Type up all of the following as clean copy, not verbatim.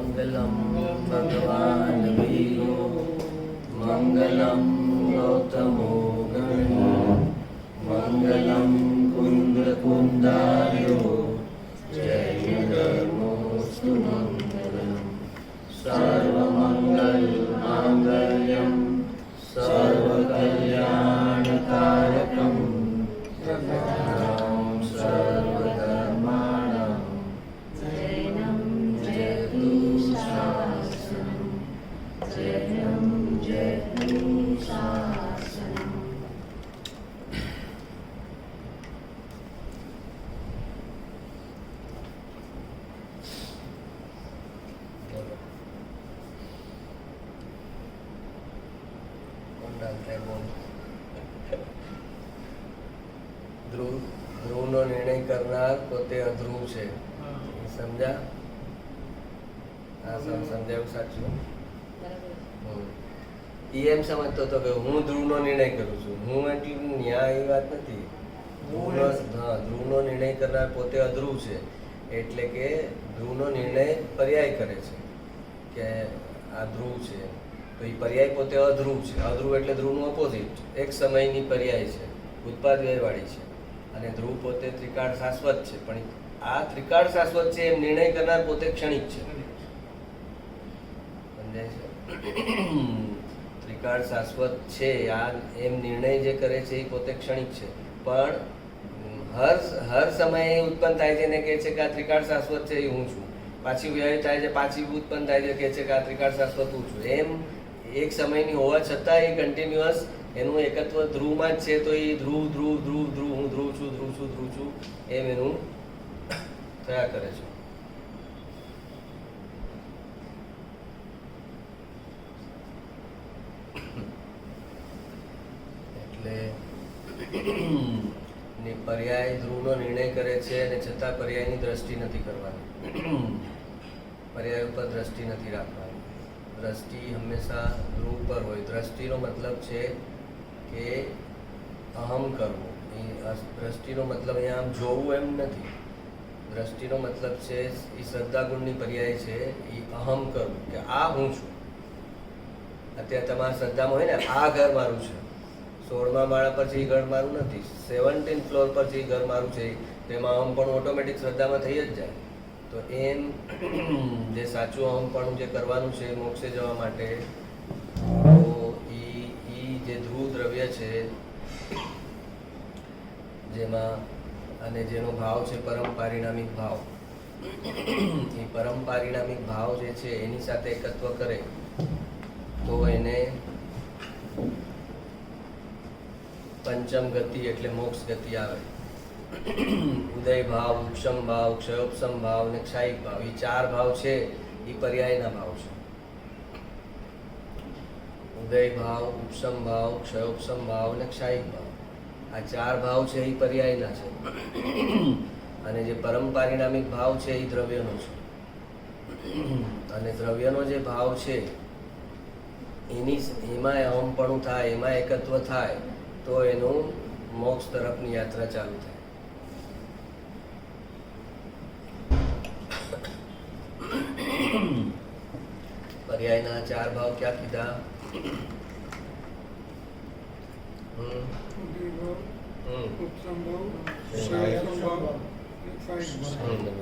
मंगलम भगवान वीरो मंगलम गौतमो गणो मंगलम कुंदकुंदार्यो जयधर्मोऽस्तु मंगलम सर्वमंगलमांगल्यं सर्वकल्याणकारकं शरणं सर्वधर्माणां जयं जयतु शासनं जयं जयतु शासनं. ધ્રુવનો નિર્ણય કરનાર પોતે અધ્રુવ છે. સમજા? આ સમજાયું સાચું? એમ સમજતો હતો કે હું ધ્રુવનો નિર્ણય કરું છું. હું એટલું ન્યાય એ વાત નથી. ધ્રુવનો નિર્ણય કરનાર પોતે અધ્રુવ છે એટલે કે ધ્રુવનો નિર્ણય પર્યાય કરે છે કે આ ધ્રુવ છે તો એ પર્યાય પોતે અધ્રુવ છે. અધ્રુવ એટલે ધ્રુવનું ઓપોઝિટ, એક સમયની પર્યાય છે, ઉત્પાદ વ્યયવાળી છે. અને ધ્રુવ પોતે ત્રિકાળ શાશ્વત છે, પણ આ ત્રિકાળ શાશ્વત છે એમ નિર્ણય કરનાર પોતે ક્ષણિક છે. સમજાય છે? ત્રિકાળ શાશ્વત છે આ એમ નિર્ણય જે કરે છે એ પોતે ક્ષણિક છે, પણ હર સમયે ઉત્પન્ન થાય છે ને કહે છે કે આ ત્રિકાળ શાશ્વત છે એ હું છું. પાછી વ્યય થાય છે, પાછી ઉત્પન્ન થાય છે, કહે છે કે આ ત્રિકાળ શાશ્વત હું છું. એમ એક સમયની હોવા છતાં એ કન્ટિન્યુઅસ એનું એકત્વ ધ્રુવમાં જ છે. તો એ ધ્રુવ ધ્રુવ ધ્રુવ ધ્રુવ હું ધ્રુવ છું ધ્રુવ છું ધ્રુવ છું એમ એનું થયા કરે છે. એટલે પર્યાય ધ્રુવનો નિર્ણય કરે છે અને છતાં પર્યાયની દ્રષ્ટિ નથી કરવાની. પર્યાય ઉપર દ્રષ્ટિ નથી રાખવાની. દ્રષ્ટિ હંમેશા ધ્રુવ પર હોય. દ્રષ્ટિનો મતલબ છે કે અહમ કરવું. દ્રષ્ટિનો મતલબ અહીંયા આમ જોવું એમ નથી. દ્રષ્ટિનો મતલબ છે એ શ્રદ્ધાગુણની પર્યાય છે એ અહમ કરવું કે આ હું છું. અત્યારે તમારા શ્રદ્ધામાં હોય ને આ ઘર મારું છે, 16મા માળા પર છે એ ઘર મારું નથી, 17th ફ્લોર પર છે એ ઘર મારું છે, તેમાં અહમ પણ ઓટોમેટિક શ્રદ્ધામાં થઈ જ જાય. તો એમ જે સાચું અહમ પણ જે કરવાનું છે મોક્ષે જવા માટે, તો એ જે ધ્રુવ દ્રવ્ય છે જેમાં અને જેનો ભાવ છે પરમ પારિણામિક ભાવ, એ પરમ પારિણામિક ભાવ જે છે એની સાથે એકત્વ કરે તો એને પંચમ ગતિ એટલે મોક્ષ ગતિ આવે. ઉદય ભાવ, ઉપશમ ભાવ, ક્ષયોપશમ ભાવ અને ક્ષાયિક ભાવ, એ 4 ભાવ છે એ પર્યાયના ભાવ છે. ઉદય ભાવ, ઉપશમ ભાવ, ક્ષયોપશમ ભાવ અને ક્ષાયિક ભાવ, આ 4 ભાવ છે એ પર્યાયના છે. અને જે પરમ પારિણામિક ભાવ છે એ દ્રવ્યનો છે. અને દ્રવ્યનો જે ભાવ છે એમાં અહમપણું થાય, એમાં એકત્વ થાય તો એનું મોક્ષ તરફની યાત્રા ચાલુ થાય. પર્યાયના 4 ભાવ ક્યાં કીધા?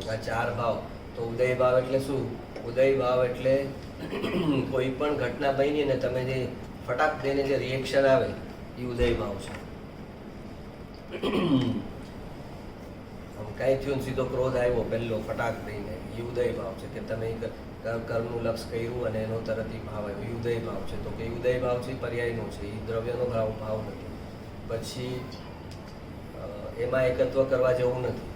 આ 4 ભાવ. તો ઉદય ભાવ એટલે શું? ઉદય ભાવ એટલે કોઈ પણ ઘટના બની ને તમે જે ફટાક દઈને જે રિએક્શન આવે એ ઉદય ભાવ છે. આમ કઈ થયું સીધો ક્રોધ આવ્યો પહેલો ફટાક દઈને, એ ઉદય ભાવ છે. કે તમે કર્મનું લક્ષ કર્યું અને એનો તરત ભાવ આવ્યો, એ ઉદય ભાવ છે. તો કે ઉદય ભાવ છે પર્યાયનો છે, એ દ્રવ્યનો ભાવ નથી. પછી એમાં એકત્વ કરવા જેવું નથી.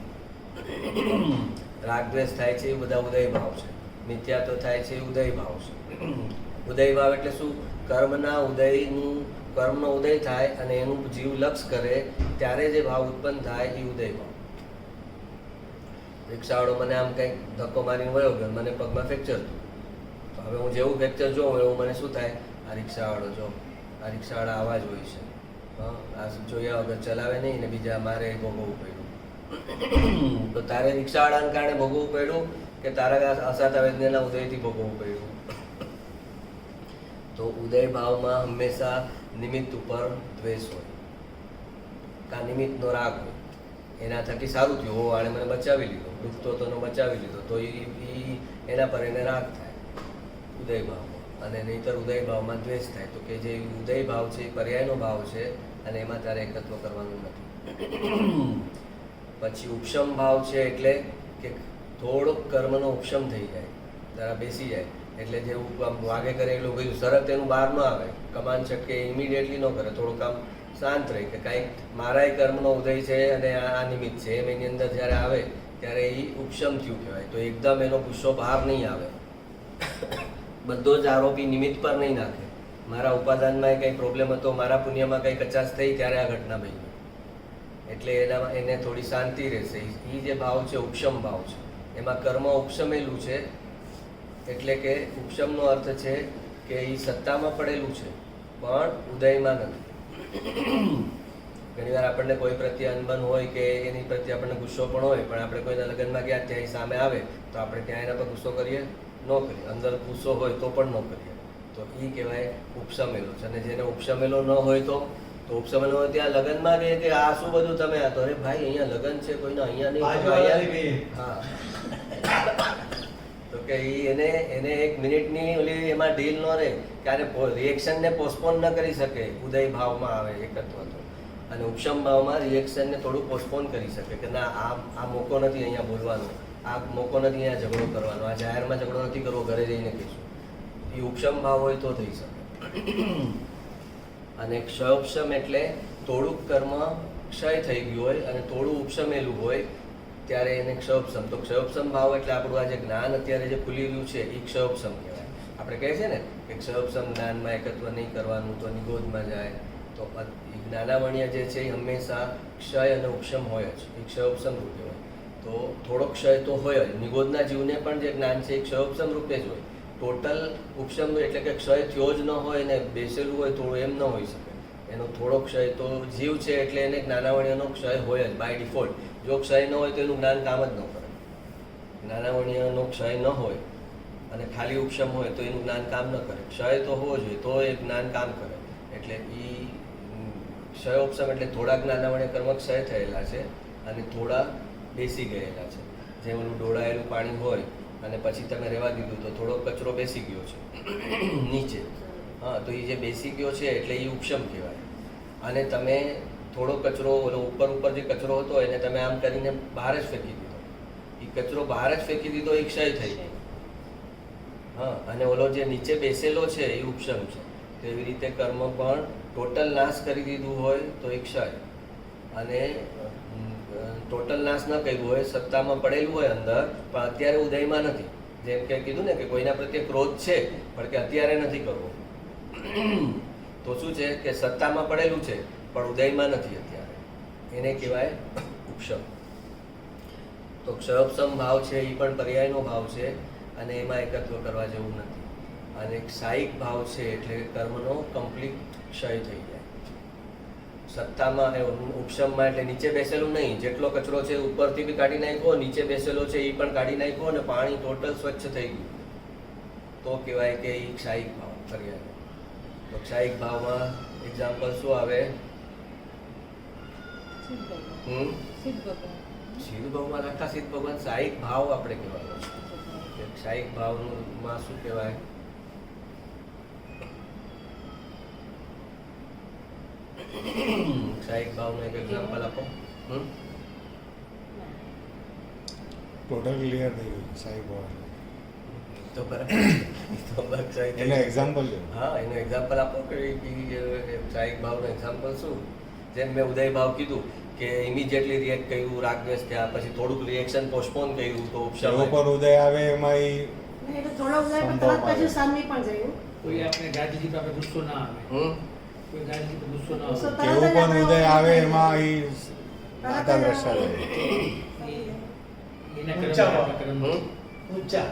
રાગદ્વેષ થાય છે એ બધા ઉદય ભાવ છે. મિથ્યાત્વ થાય છે એ ઉદય ભાવ છે. ઉદય ભાવ એટલે શું? કર્મનો ઉદય થાય અને એનું જીવ લક્ષ કરે ત્યારે જે ભાવ ઉત્પન્ન થાય એ ઉદય ભાવ. રિક્ષાવાળો મને આમ કંઈક ધક્કો મારીને વયો ગયો, મને પગમાં ફ્રેક્ચર થયું. તો હવે હું જેવું ફ્રેક્ચર જોઉં એવું મને શું થાય? આ રિક્ષાવાળો જો, આ રિક્ષાવાળા આવા જ હોય છે. આ જોયા વગર ચલાવે નહીં ને બીજા મારે ભોગવવું પડ્યું. તો તારે રિક્ષાવાળાને કારણે ભોગવવું પડ્યું કે તારા અસાતા વેદનાના ઉદયથી ભોગવવું પડ્યું. તો ઉદય ભાવમાં હંમેશા નિમિત્ત ઉપર દ્વેષ હોય, કા નિમિત્તનો રાગ હોય. એના થકી સારું થયું, હો આણે મને બચાવી લીધો, ડૂબતો તો બચાવી લીધો, તો એ એના પર એને રાગ થાય ઉદય ભાવમાં. અને નહીંતર ઉદય ભાવમાં દ્વેષ થાય. તો કે જે ઉદય ભાવ છે એ પર્યાયનો ભાવ છે અને એમાં તારે એકત્વ કરવાનું નથી. પછી ઉપશમ ભાવ છે એટલે કે થોડોક કર્મનો ઉપશમ થઈ જાય, તારા બેસી જાય. એટલે જેવું આમ વાગે કરેલું બધું સરત એનું બહાર ન આવે, કમાન છટકે ઇમિડિયેટલી ન કરે, થોડુંક આમ શાંત રહે કે કાંઈક મારાય કર્મનો ઉદય છે અને આ નિમિત્ત છે એમ એની અંદર જ્યારે આવે ત્યારે એ ઉપશમ થયું કહેવાય. તો એકદમ એનો ગુસ્સો બહાર નહીં આવે, બધો જ આરોપી નિમિત્ત પર નહીં નાખે. મારા ઉપાદાનમાં કંઈ પ્રોબ્લેમ હતો, મારા પુણ્યમાં કંઈ કચાશ થઈ ત્યારે આ ઘટના બની, એટલે એને થોડી શાંતિ રહેશે. એ જે ભાવ છે ઉપશમ ભાવ છે, એમાં કર્મ ઉપશમેલું છે. એટલે કે ઉપશમનો અર્થ છે કે એ સત્તામાં પડેલું છે પણ ઉદયમાં નથી. ઘણીવાર આપણને કોઈ પ્રત્યે અનબન હોય કે એની પ્રત્યે આપણને ગુસ્સો પણ હોય, પણ આપણે કોઈના લગ્નમાં ગયા ત્યાં સામે આવે તો આપણે ત્યાં એના પર ગુસ્સો કરીએ? ન કરીએ. અંદર ગુસ્સો હોય તો પણ ન કરીએ. તો એ કહેવાય ઉપશમેલો છે. અને જેને ઉપશમેલો ન હોય તો ઉપશમેલો હોય ત્યાં લગ્નમાં કહે કે આ શું બધું તમે આ તો, અરે ભાઈ અહીંયા લગ્ન છે, કોઈના અહીંયા નહીં. હા, તો કે એને એક મિનિટની ઓલી એમાં ડીલ ન રહે, ક્યારે રિએક્શનને પોસ્ટપોન ન કરી શકે. ઉદય ભાવમાં આવે એકત્વ તો, અને ઉપશમ ભાવમાં રિએક્શનને થોડું પોસ્ટપોન કરી શકે કે ના આ મોકો નથી અહીંયા બોલવાનો, આ મોકો નથી અહીંયા ઝઘડો કરવાનો, આ જાહેરમાં ઝઘડો નથી કરવો, ઘરે જઈને કહીશું. એ ઉપશમ ભાવ હોય તો થઈ શકે. અને ક્ષયોપશમ એટલે થોડુંક કર્મ ક્ષય થઈ ગયું હોય અને થોડું ઉપશમેલું હોય ત્યારે એને ક્ષયોપશમ. તો ક્ષયોપશમ ભાવ એટલે આપણું આ જે જ્ઞાન અત્યારે જે ખુલી રહ્યું છે એ ક્ષયોપશમ કહેવાય. આપણે કહે છે ને કે ક્ષયોપશમ જ્ઞાનમાં એકત્વ નહીં કરવાનું તો નિગોદમાં જાય. તો જ્ઞાનાવણ્ય જે છે એ હંમેશા ક્ષય અને ઉપશમ હોય જ, એ ક્ષયોપશમ રૂપે હોય. તો થોડો ક્ષય તો હોય જ. નિગોદના જીવને પણ જે જ્ઞાન છે એ ક્ષયોપશમ રૂપે જ હોય. ટોટલ ઉપશમ એટલે કે ક્ષય થયો જ ન હોય ને બેસેલું હોય થોડું, એમ ન હોઈ શકે. એનો થોડો ક્ષય તો જીવ છે એટલે એને જ્ઞાનાવણ્યનો ક્ષય હોય જ બાય ડિફોલ્ટ. જો ક્ષય ન હોય તો એનું જ્ઞાન કામ જ ન કરે. જ્ઞાનાવણ્યનો ક્ષય ન હોય અને ખાલી ઉપશમ હોય તો એનું જ્ઞાન કામ ન કરે. ક્ષય તો હોવો જોઈએ તો એ જ્ઞાન કામ કરે. એટલે એ ક્ષયોપશમ એટલે થોડા જ્ઞાનાવણ્ય કર્મ ક્ષય થયેલા છે અને થોડા બેસી ગયેલા છે. જે ઓલું ડોળાયેલું પાણી હોય અને પછી તમે રહેવા દીધું તો થોડો કચરો બેસી ગયો છે નીચે. હા, તો એ જે બેસી ગયો છે એટલે એ ઉપશમ કહેવાય. અને તમે થોડો કચરો ઓલો ઉપર જે કચરો હતો એને તમે આમ કરીને બહાર જ ફેંકી દીધો. એ કચરો બહાર જ ફેંકી દીધો એ ક્ષય થઈ ગયો. હા, અને ઓલો જે નીચે બેસેલો છે એ ઉપશમ છે. તો એવી રીતે કર્મ પણ ટોટલ નાશ કરી દીધું હોય તો એ ક્ષય, અને ટોટલ નાશ ન કર્યું હોય, સત્તામાં પડેલું હોય અંદર પણ અત્યારે ઉદયમાં નથી. જેમ કે કીધું ને કે કોઈના પ્રત્યે ક્રોધ છે પણ કે અત્યારે નથી કરવો, તો શું છે કે સત્તામાં પડેલું છે પણ ઉદયમાં નથી અત્યારે, એને કહેવાય ઉપશમ. તો ક્ષયોપશમ ભાવ છે એ પણ પર્યાયનો ભાવ છે અને એમાં એકત્વ કરવા જેવું નથી. અને ક્ષાયિક ભાવ છે એટલે કર્મનો કમ્પ્લીટ ક્ષય થઈ જાય. સત્તામાં ઉપશમમાં એટલે નીચે બેસેલું નહીં, જેટલો કચરો છે ઉપરથી બી કાઢી નાખ્યો, નીચે બેસેલો છે એ પણ કાઢી નાખ્યો અને પાણી ટોટલ સ્વચ્છ થઈ ગયું તો કહેવાય કે એ ક્ષાયિક ભાવ પર્યાય. તો ક્ષાયિક ભાવમાં એક્ઝામ્પલ શું આવે? સિદ્ધ ભગવાન, આખા સિદ્ધ ભગવાન ક્ષાયિક ભાવ આપણે કહેવાનો છે. ક્ષાયિક ભાવમાં શું કહેવાય? ક્ષાયિક ભાવનું એક એક્ઝામ્પલ આપો. ટોટલ ક્લિયર થઈ ગયું ક્ષાયિક ભાવ તો બરાબર એનો એક્ઝામ્પલ લો. હા, એનો એક્ઝામ્પલ આપો કે ક્ષાયિક ભાવનું એક્ઝામ્પલ શું? જેમ મેં ઉદય ભાવ કીધું કે ઇમિડિયેટલી રિએક્ટ કર્યું, રાગ દ્વેષ થયા, પછી થોડુંક રિએક્શન પોસ્ટપોન કર્યું તો ઉપશમ ઉપર ઉદય આવે એમાં થોડા ઉદય પણ તરત પછી સામે પણ જાય. કોઈ આપણે ગાડીથી તો આપણે ગુસ્સો ના આવે, કોઈ ગાડીથી તો ગુસ્સો ના આવે. કેવું પણ ઉદય આવે એમાં એ માતા દર્શાવે. એના કર્મ આપણા કર્મ ઊંચા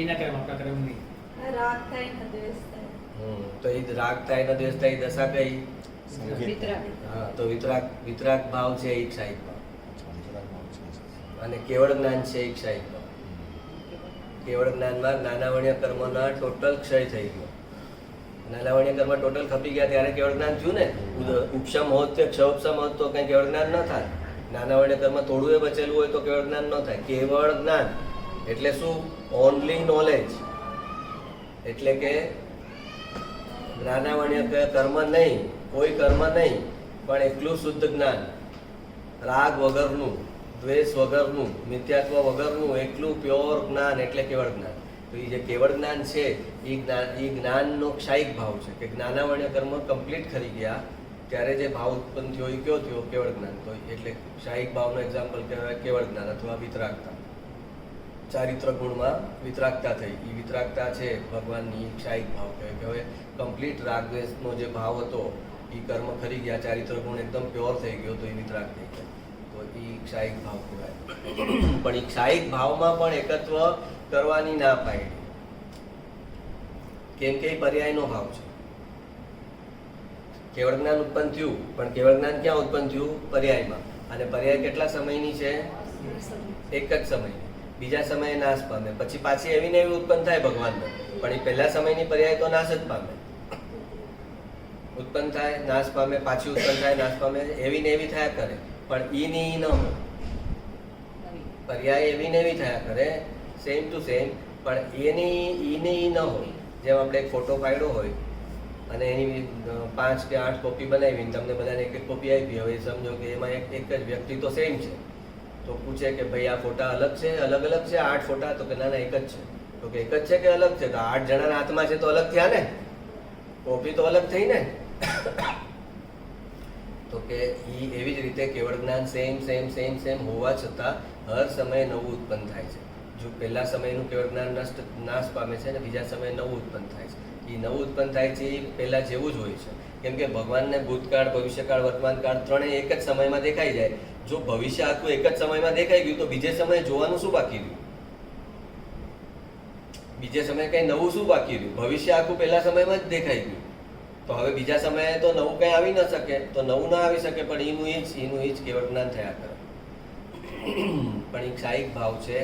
એના કર્મ આપણા કર્મ નહીં. રાગ થાય ને દ્વેષ થાય. તો એ રાગ થાય ને દ્વેષ થાય, દશા કઈ? સંકેત. હા, તો વિતરાગ ભાવ છે એ ક્ષાયિક ભાવ. અને કેવળ જ્ઞાન છે એ ક્ષાયિક ભાવ. કેવળ જ્ઞાનમાં જ્ઞાનાવર્ણ્ય કર્મના ટોટલ ક્ષય થઈ ગયો. જ્ઞાનાવર્ણ્ય કર્મ ટોટલ ખપી ગયા ત્યારે કેવળ જ્ઞાન થયું ને. ઉપશમ હોત કે ક્ષયોપશમ હોત તો કંઈ કેવળ જ્ઞાન ન થાય. જ્ઞાનાવર્ણ્ય કર્મ થોડું એ બચેલું હોય તો કેવળ જ્ઞાન ન થાય. કેવળ જ્ઞાન એટલે શું? Only knowledge. એટલે કે જ્ઞાનાવર્ણ્ય કર્મ નહીં, કોઈ કર્મ નહીં, પણ એકલું શુદ્ધ જ્ઞાન, રાગ વગરનું, દ્વેષ વગરનું, મિથ્યાત્વ વગરનું એકલું પ્યોર જ્ઞાન એટલે કેવળ જ્ઞાન. તો એ જે કેવળ જ્ઞાન છે એ જ્ઞાનનો ક્ષાયિક ભાવ છે કે જ્ઞાનાવર્ણ્ય કર્મ કમ્પ્લીટ ખરી ગયા ત્યારે જે ભાવ ઉત્પન્ન થયો એ કયો થયો? કેવળ જ્ઞાન. તો એટલે ક્ષાયિક ભાવનો એક્ઝામ્પલ કહેવાય કેવળ જ્ઞાન અથવા વિતરાગતા. ચારિત્ર ગુણમાં વિતરાગતા થઈ. એ વિતરાગતા છે ભગવાનની ક્ષાયિક ભાવ કહેવાય કે હવે કમ્પ્લીટ રાગદ્વેષનો જે ભાવ હતો એ કર્મ ખરી ગયા, ચારિત્ર ગુણ એકદમ પ્યોર થઈ ગયો તો એ વિતરાગ થઈ ગયા. તો એ ક્ષાયિક ભાવ કહેવાય. પણ એ ક્ષાયિક ભાવમાં પણ એકત્વ કરવાની ના પાડી, કેમ કે એ પર્યાયનો ભાવ છે. કેવળ જ્ઞાન ઉત્પન્ન થયું, પણ કેવળ જ્ઞાન ક્યાં ઉત્પન્ન થયું? પર્યાયમાં. અને પર્યાય કેટલા સમયની છે? એક જ સમય. બીજા સમયે નાશ પામે, પછી પાછી એવી ને એવી ઉત્પન્ન થાય ભગવાનને. પણ એ પહેલા સમયની પર્યાય તો નાશ જ પામે. ઉત્પન્ન થાય, નાશ પામે, પાછી ઉત્પન્ન થાય, નાશ પામે, એવી ને એવી થયા કરે. પણ ઈ ની ઈ ન હોય. પર્યાય એવી ને એવી થયા કરે, સેમ ટુ સેમ, પણ એની ઈ ને ઈ ન હોય. જેમ આપણે એક ફોટો પાડ્યો હોય અને એની 5 કે 8 કોપી બનાવીને તમને બધાને એક એક કોપી આપી. હવે સમજો કે એમાં એક જ વ્યક્તિ તો સેમ છે. તો પૂછે કે ભાઈ આ ફોટા અલગ છે, અલગ અલગ છે 8 ફોટા? તો કે ના ના એક જ છે. તો કે એક જ છે કે અલગ છે? તો 8 જણાના હાથમાં છે તો અલગ થયા ને, કોપી તો અલગ થઈ ને. તો કે ઈ એવી જ રીતે કેવળ જ્ઞાન સેમ સેમ સેમ સેમ હોવા છતાં હર સમયે નવું ઉત્પન્ન થાય છે. જો પહેલા સમયનું કેવળ જ્ઞાન નાશ પામે છે અને બીજા સમયે નવું ઉત્પન્ન થાય છે. એ નવું ઉત્પન્ન થાય છે એ પહેલા જેવું જ હોય છે. કેમ કે ભગવાનને ભૂતકાળ, ભવિષ્યકાળ, વર્તમાનકાળ ત્રણેય એક જ સમયમાં દેખાઈ જાય. જો ભવિષ્ય આખું એક જ સમયમાં દેખાઈ ગયું તો બીજે સમયે જોવાનું શું બાકી રહ્યું? બીજે સમયે કઈ નવું શું બાકી રહ્યું? ભવિષ્ય આખું પહેલા સમયમાં જ દેખાઈ ગયું. તો હવે બીજા સમયે તો નવું કઈ આવી ન શકે, તો નવું ના આવી શકે, પણ એનું એ જ કેવળ જ્ઞાન થયા કરે. પણ એ ક્ષાયિક ભાવ છે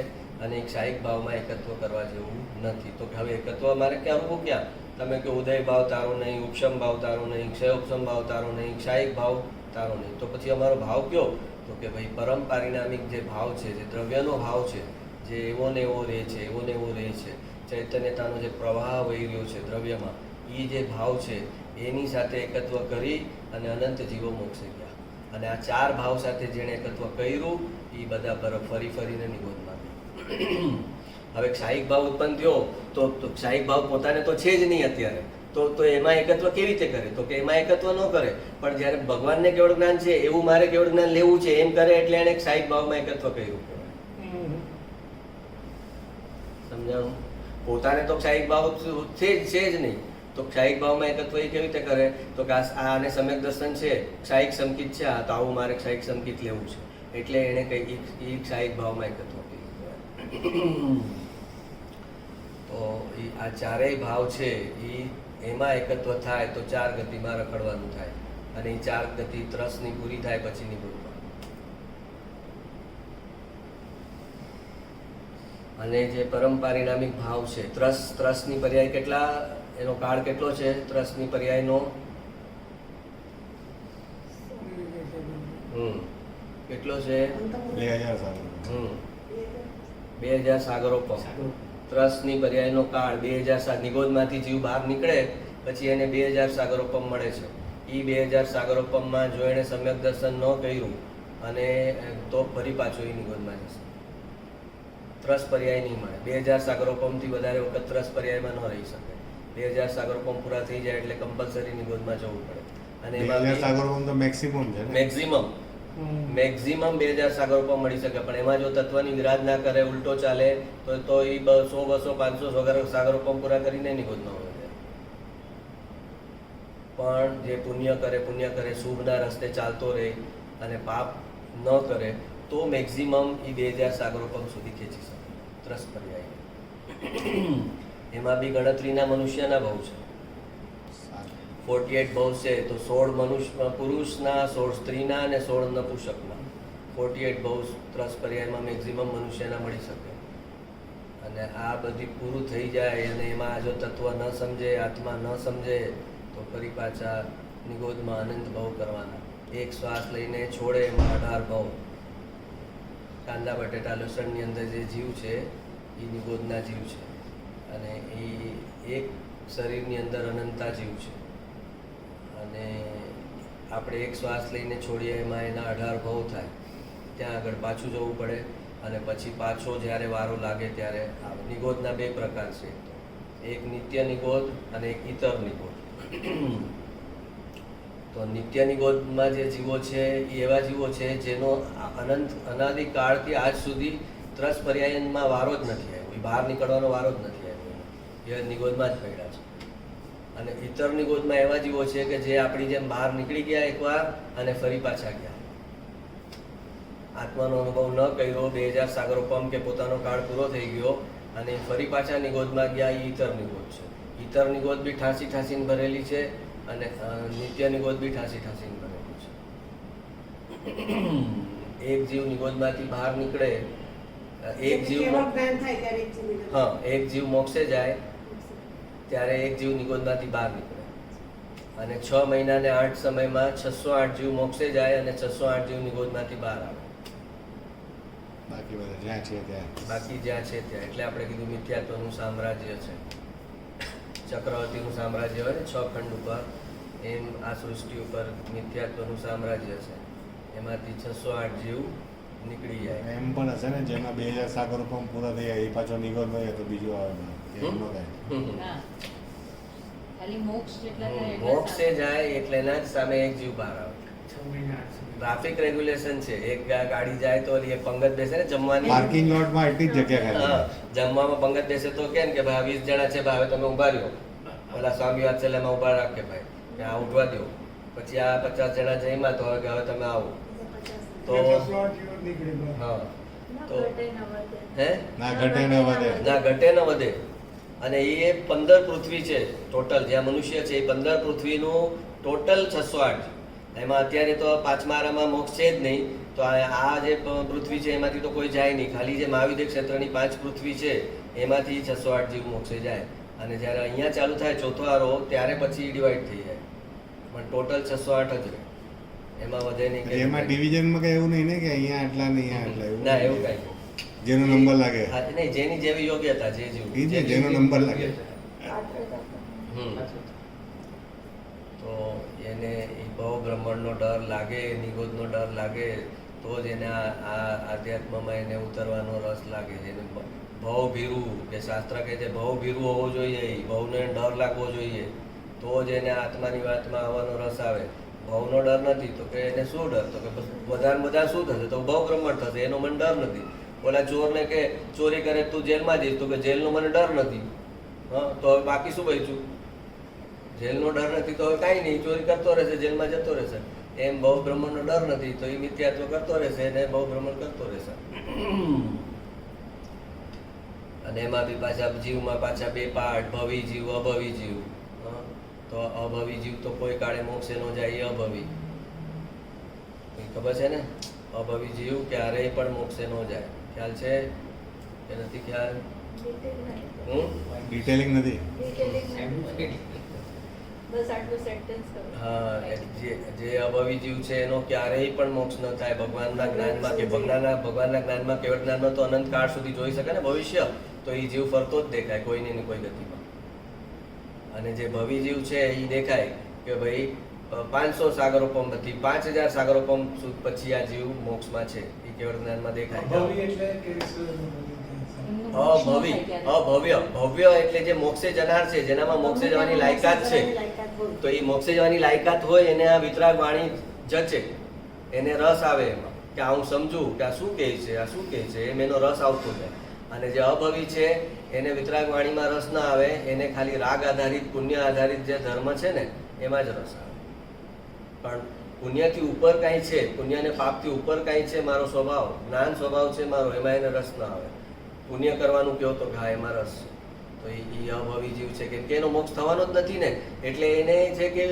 અને એ ક્ષાયિક ભાવમાં એકત્વ કરવા જેવું નથી. તો હવે એકત્વ મારે ક્યાં રૂપું? ક્યાં? તમે કે ઉદય ભાવ તારો નહીં, ઉપશમ ભાવ તારો નહીં, ક્ષયોપશમ ભાવ તારો નહીં, ક્ષાયિક ભાવ તારો નહીં. તો પછી અમારો ભાવ કયો? તો કે ભાઈ પરમ પારિણામિક જે ભાવ છે, જે દ્રવ્યનો ભાવ છે, જે એવો ને એવો રહે છે, એવો ને એવો રહે છે, ચૈતન્યતાનો જે પ્રવાહ વહી રહ્યો છે દ્રવ્યમાં, એ જે ભાવ છે એની સાથે એકત્વ કરી અને અનંત જીવો મોક્ષે ગયા. અને આ 4 ભાવ સાથે જેણે એકત્વ કર્યું એ બધા બરફ ફરીને નિગોદમાં ગયા. હવે ક્ષાયિક ભાવ ઉત્પન્ન થયો તો ક્ષાયિક ભાવ પોતાને તો છે જ નહીં અત્યારે. તો એમાં એકત્વ કેવી રીતે કરે? તો કે એમાં એકત્વ ન કરે, પણ જ્યારે ભગવાનને કેવળ જ્ઞાન છે એવું મારે કેવળ જ્ઞાન લેવું છે એમ કરે એટલે એને ક્ષાયિક ભાવમાં એકત્વ કર્યું. સમજાણું? પોતાને તો ક્ષાયિક ભાવ છે જ નહીં, તો ક્ષાયિક ભાવમાં એકત્વ એ કેવી રીતે કરે? તો કે આને સમ્યક દર્શન છે, ક્ષાયિક સંકિત છે, તો આવું મારે ક્ષાયિક સંકિત લેવું છે એટલે એને કઈ એ ક્ષાયિક ભાવમાં એકત્વ કર્યું. તો આ ચારેય ભાવ છે એમાં એકત્વ થાય તો 4 ગતિમાં રખડવાનું થાય અને એ 4 ગતિ ત્રસની પૂરી થાય પછી નિવૃત્ત. અને જે પરમ પારિણામિક ભાવ છે ત્રસની પર્યાય કેટલા, એનો કાળ કેટલો છે ત્રસની પર્યાયનો? કેટલો છે? 2000 સાગરોપમ. ત્રસની પર્યાયનો કાળ 2000. નિગોદમાંથી જીવ બહાર નીકળે પછી એને 2000 સાગરોપમ મળે છે. એ 2000 સાગરોપમમાં જો એને સમ્યક દર્શન ન કર્યું અને તો ફરી પાછો એ નિગોદમાં જશે. ત્રસ પર્યાય નહીં મળે. 2000 સાગરોપમથી વધારે વખત ત્રસ પર્યાયમાં ન રહી શકે. 2000 સાગરોપમ પૂરા થઈ જાય એટલે કમ્પલસરી નિગોદમાં જવું પડે. અને એમાં સાગરોપમ તો મેક્સિમમ છે, મેક્સિમમ 2000 સાગરોપમ મળી શકે. પણ એમાં જો તત્વની વિરાજ ના કરે, ઉલટો ચાલે તો એ 100, 200, 500 સાગરોપમ પૂરા કરીને નિગોદમાં હોય. પણ જે પુણ્ય કરે, શુભના રસ્તે ચાલતો રહે અને પાપ ન કરે તો મેક્સિમમ એ 2000 સાગરોપમ સુધી ખેંચી શકે ત્રસ પર્યાય. એમાં બી ગણતરીના મનુષ્યના ભાવ છે. 48 ભાવ છે તો 16 મનુષ્ય પુરુષના, 16 સ્ત્રીના અને 16 નપુંસકના. 48 ભવ ત્રસ પર્યાયમાં મેક્ઝિમમ મનુષ્યના મળી શકે. અને આ બધી પૂરું થઈ જાય અને એમાં જો તત્વ ન સમજે, આત્મા ન સમજે, તો ફરી પાછા નિગોદમાં અનંત ભવ કરવાના. એક શ્વાસ લઈને છોડે એમાં 18 ભવ. કાંદા બટેટા લસણની અંદર જે જીવ છે એ નિગોદના જીવ છે, અને એ એક શરીરની અંદર અનંતા જીવ છે. અને આપણે એક શ્વાસ લઈને છોડીએ એમાં એના 18 ભવ થાય. ત્યાં આગળ પાછું જવું પડે અને પછી પાછો જ્યારે વારો લાગે ત્યારે આવે. નિગોદના 2 પ્રકાર છે, એક નિત્ય નિગોદ અને એક ઇતર નિગોદ. તો નિત્ય નિગોદમાં જે જીવો છે એ એવા જીવો છે જેનો અનંત અનાદિકાળથી આજ સુધી ત્રસ પર્યાયનમાં વારો જ નથી આવ્યો, એ બહાર નીકળવાનો વારો જ નથી આવ્યો, એ નિગોદમાં જ પડ્યા છે. અને ઇતર નિગોદમાં એવા જીવો છે કે જે આપણી જેમ બહાર નીકળી ગયા એકવાર અને ફરી પાછા ગયા. આત્માનો અનુભવ ન કર્યો, 2000 સાગરોપમ કે પોતાનો કાળ પૂરો થઈ ગયો અને ફરી પાછા નિગોદમાં ગયા, એ ઇતર નિગોદ છે. ઇતર નિગોદ બી ઠાંસીને ભરેલી છે અને નિત્ય નિગોદ બી ઠાંસીને ભરેલું છે. એક જીવ નિગોદમાંથી બહાર નીકળે, એક જીવ કેવળ જ્ઞાન થાય ત્યારે એક જીવ નીકળે. હા, એક જીવ મોક્ષે જાય ત્યારે એક જીવ નિગોદમાંથી બહાર નીકળે. અને 6 મહિના ને 8 સમયમાં 608 જીવ મોક્ષે જાય અને 608 જીવ નિગોદમાંથી બહાર આવે. બાકી બધા જ્યાં છે ત્યાં. બાકી જ્યાં છે ત્યાં. એટલે આપણે કીધું મિથ્યાત્વનું સામ્રાજ્ય છે. ચક્રવર્તીનું સામ્રાજ્ય હોય ને 6 ખંડ ઉપર, એમ આ સૃષ્ટિ ઉપર મિથ્યાત્વનું સામ્રાજ્ય છે. એમાંથી 608 જીવ નીકળી જાય. એમ પણ હશે ને જેમાં 2000 સાગર પણ પૂરા થઈ જાય એ પાછો નિગોદ ન હોય તો બીજું આવે એમ ન થાય. ના. ખાલી મોક્ષ જેટલા થાય એટલા મોક્ષે જાય એટલે એના જ સામે એક જીવ બહાર આવે. 6 મહિના 8 સમય. ટ્રાફિક રેગ્યુલેશન છે. એક ગાડી જાય તો એક પંગત બેસે ને જમવાની. પાર્કિંગ લોટમાં એટલી જ જગ્યા હા, ખાલી. જમવામાં પંગત બેસે તો કેમ કે ભાઈ 20 જણા છે, ભાઈ હવે તમે ઉભા રહ્યો. પેલા સ્વામી વાત્સલ્યમાં ઉભા રાખે ભાઈ કે આ ઉઠવા દો. પછી આ 50 જણા જઈમાં તો હવે કે હવે તમે આવો. તો હા, ના તો ઘટે ન વધે. હે ના ઘટે ન વધે. ના ઘટે ન વધે. અને એ 15 પૃથ્વી છે ટોટલ, જ્યાં મનુષ્ય છે એ 15 પૃથ્વીનું ટોટલ 608. એમાં અત્યારે તો 5મા આરામાં મોક્ષ છે જ નહીં, તો આ જે પૃથ્વી છે એમાંથી તો કોઈ જાય નહીં. ખાલી જે મહાવિદ્ય ક્ષેત્રની 5 પૃથ્વી છે એમાંથી 608 જીવ મોક્ષે જાય. અને જ્યારે અહીંયા ચાલુ થાય 4થો આરો ત્યારે પછી ડિવાઈડ થઈ જાય, પણ ટોટલ 608 જ રહે. એમાં વધે નહીં કે એમાં ડિવિઝનમાં કઈ એવું નહીં ને કે અહીંયા આટલા ને અહીંયા આટલા એવું. ના, એવું કાંઈ નહીં. જેનો નંબર લાગે. હા, નહીં, જેની જેવી યોગ્યતા, જે જીવ ઈ છે જેનો નંબર લાગે. હમ. તો એને એ ભવ બ્રહ્માંડનો ડર લાગે, નિગોદનો ડર લાગે, તો જ એને આ આધ્યાત્મમાં એને ઉતરવાનો રસ લાગે. જેને ભવ ભીરું, કે શાસ્ત્ર કહે છે ભવ ભીરું હોવો જોઈએ, ભવને ડર લાગવો જોઈએ, તો જ એને આત્માની વાતમાં આવવાનો રસ આવે. ભવનો ડર નથી તો કે એને શું ડર? તો કે બધા શું થશે? તો ભવ બ્રહ્માંડ થશે, એનો મને ડર નથી. ઓલા ચોરને કે ચોરી કરે તું જેલમાં જઈશ, તો કે જેલનો મને ડર નથી. હા, તો હવે બાકી શું બચ્યું? જેલનો ડર નથી તો હવે કાંઈ નહીં, ચોરી કરતો રહેશે, જેલમાં જતો રહેશે. એમ ભવ બ્રહ્માંડનો ડર નથી તો એ મિથ્યાત્વ કરતો રહેશે અને ભવ બ્રહ્માંડ કરતો રહેશે. અને એમાં બી પાછા જીવમાં પાછા 2 પાર્ટ, ભવી જીવ, અભવી જીવ. હા, તો અભવી જીવ તો કોઈ કાળે મોક્ષે ન જાય, એ અભવી. ખબર છે ને? અભવી જીવ ક્યારેય પણ મોક્ષે ન જાય. ખ્યાલ છે કે નથી ખ્યાલ? ડિટેલિંગ નથી. બસ આટલું સેન્ટેન્સ કરો. હા, જે અભવી જીવ છે એનો ક્યારેય પણ મોક્ષ ન થાય ભગવાનના જ્ઞાનમાં, કે ભગવાનના જ્ઞાનમાં, કેવળ જ્ઞાનમાં તો અનંત કાળ સુધી જોઈ શકે ને ભવિષ્ય. તો એ જીવ ફરતો જ દેખાય કોઈને ને કોઈ ગતિમાં. અને જે ભવી જીવ છે એ દેખાય કે ભાઈ 500 સાગરોપમથી 5000 સાગરોપમ પછી આ જીવ મોક્ષમાં છે, એ કેવળ જ્ઞાનમાં દેખાય. ભવ્ય એટલે જે મોક્ષે જનાર છે, જેનામાં મોક્ષે જવાની લાયકાત છે, તો એ મોક્ષે જવાની લાયકાત હોય એને આ વિતરાગ વાણી જચે, એને રસ આવે એમાં કે આ હું સમજુ કે આ શું કહે છે, આ શું કહે છે, એમ એનો રસ આવતો જાય. અને જે અભવી છે એને વિતરાગ વાણીમાં રસ ના આવે, એને ખાલી રાગ આધારિત, પુણ્ય આધારિત જે ધર્મ છે ને એમાં જ રસ આવે. પણ પુણ્યથી ઉપર કાંઈ છે, પુણ્ય અને પાપથી ઉપર કાંઈ છે મારો સ્વભાવ, જ્ઞાન સ્વભાવ છે મારો, એમાં એને રસ ના આવે. પુણ્ય કરવાનું કહો તો હા એમાં રસ છે. તો એ અભવી જીવ છે કેમ કે એનો મોક્ષ થવાનો જ નથી ને, એટલે એને છે કે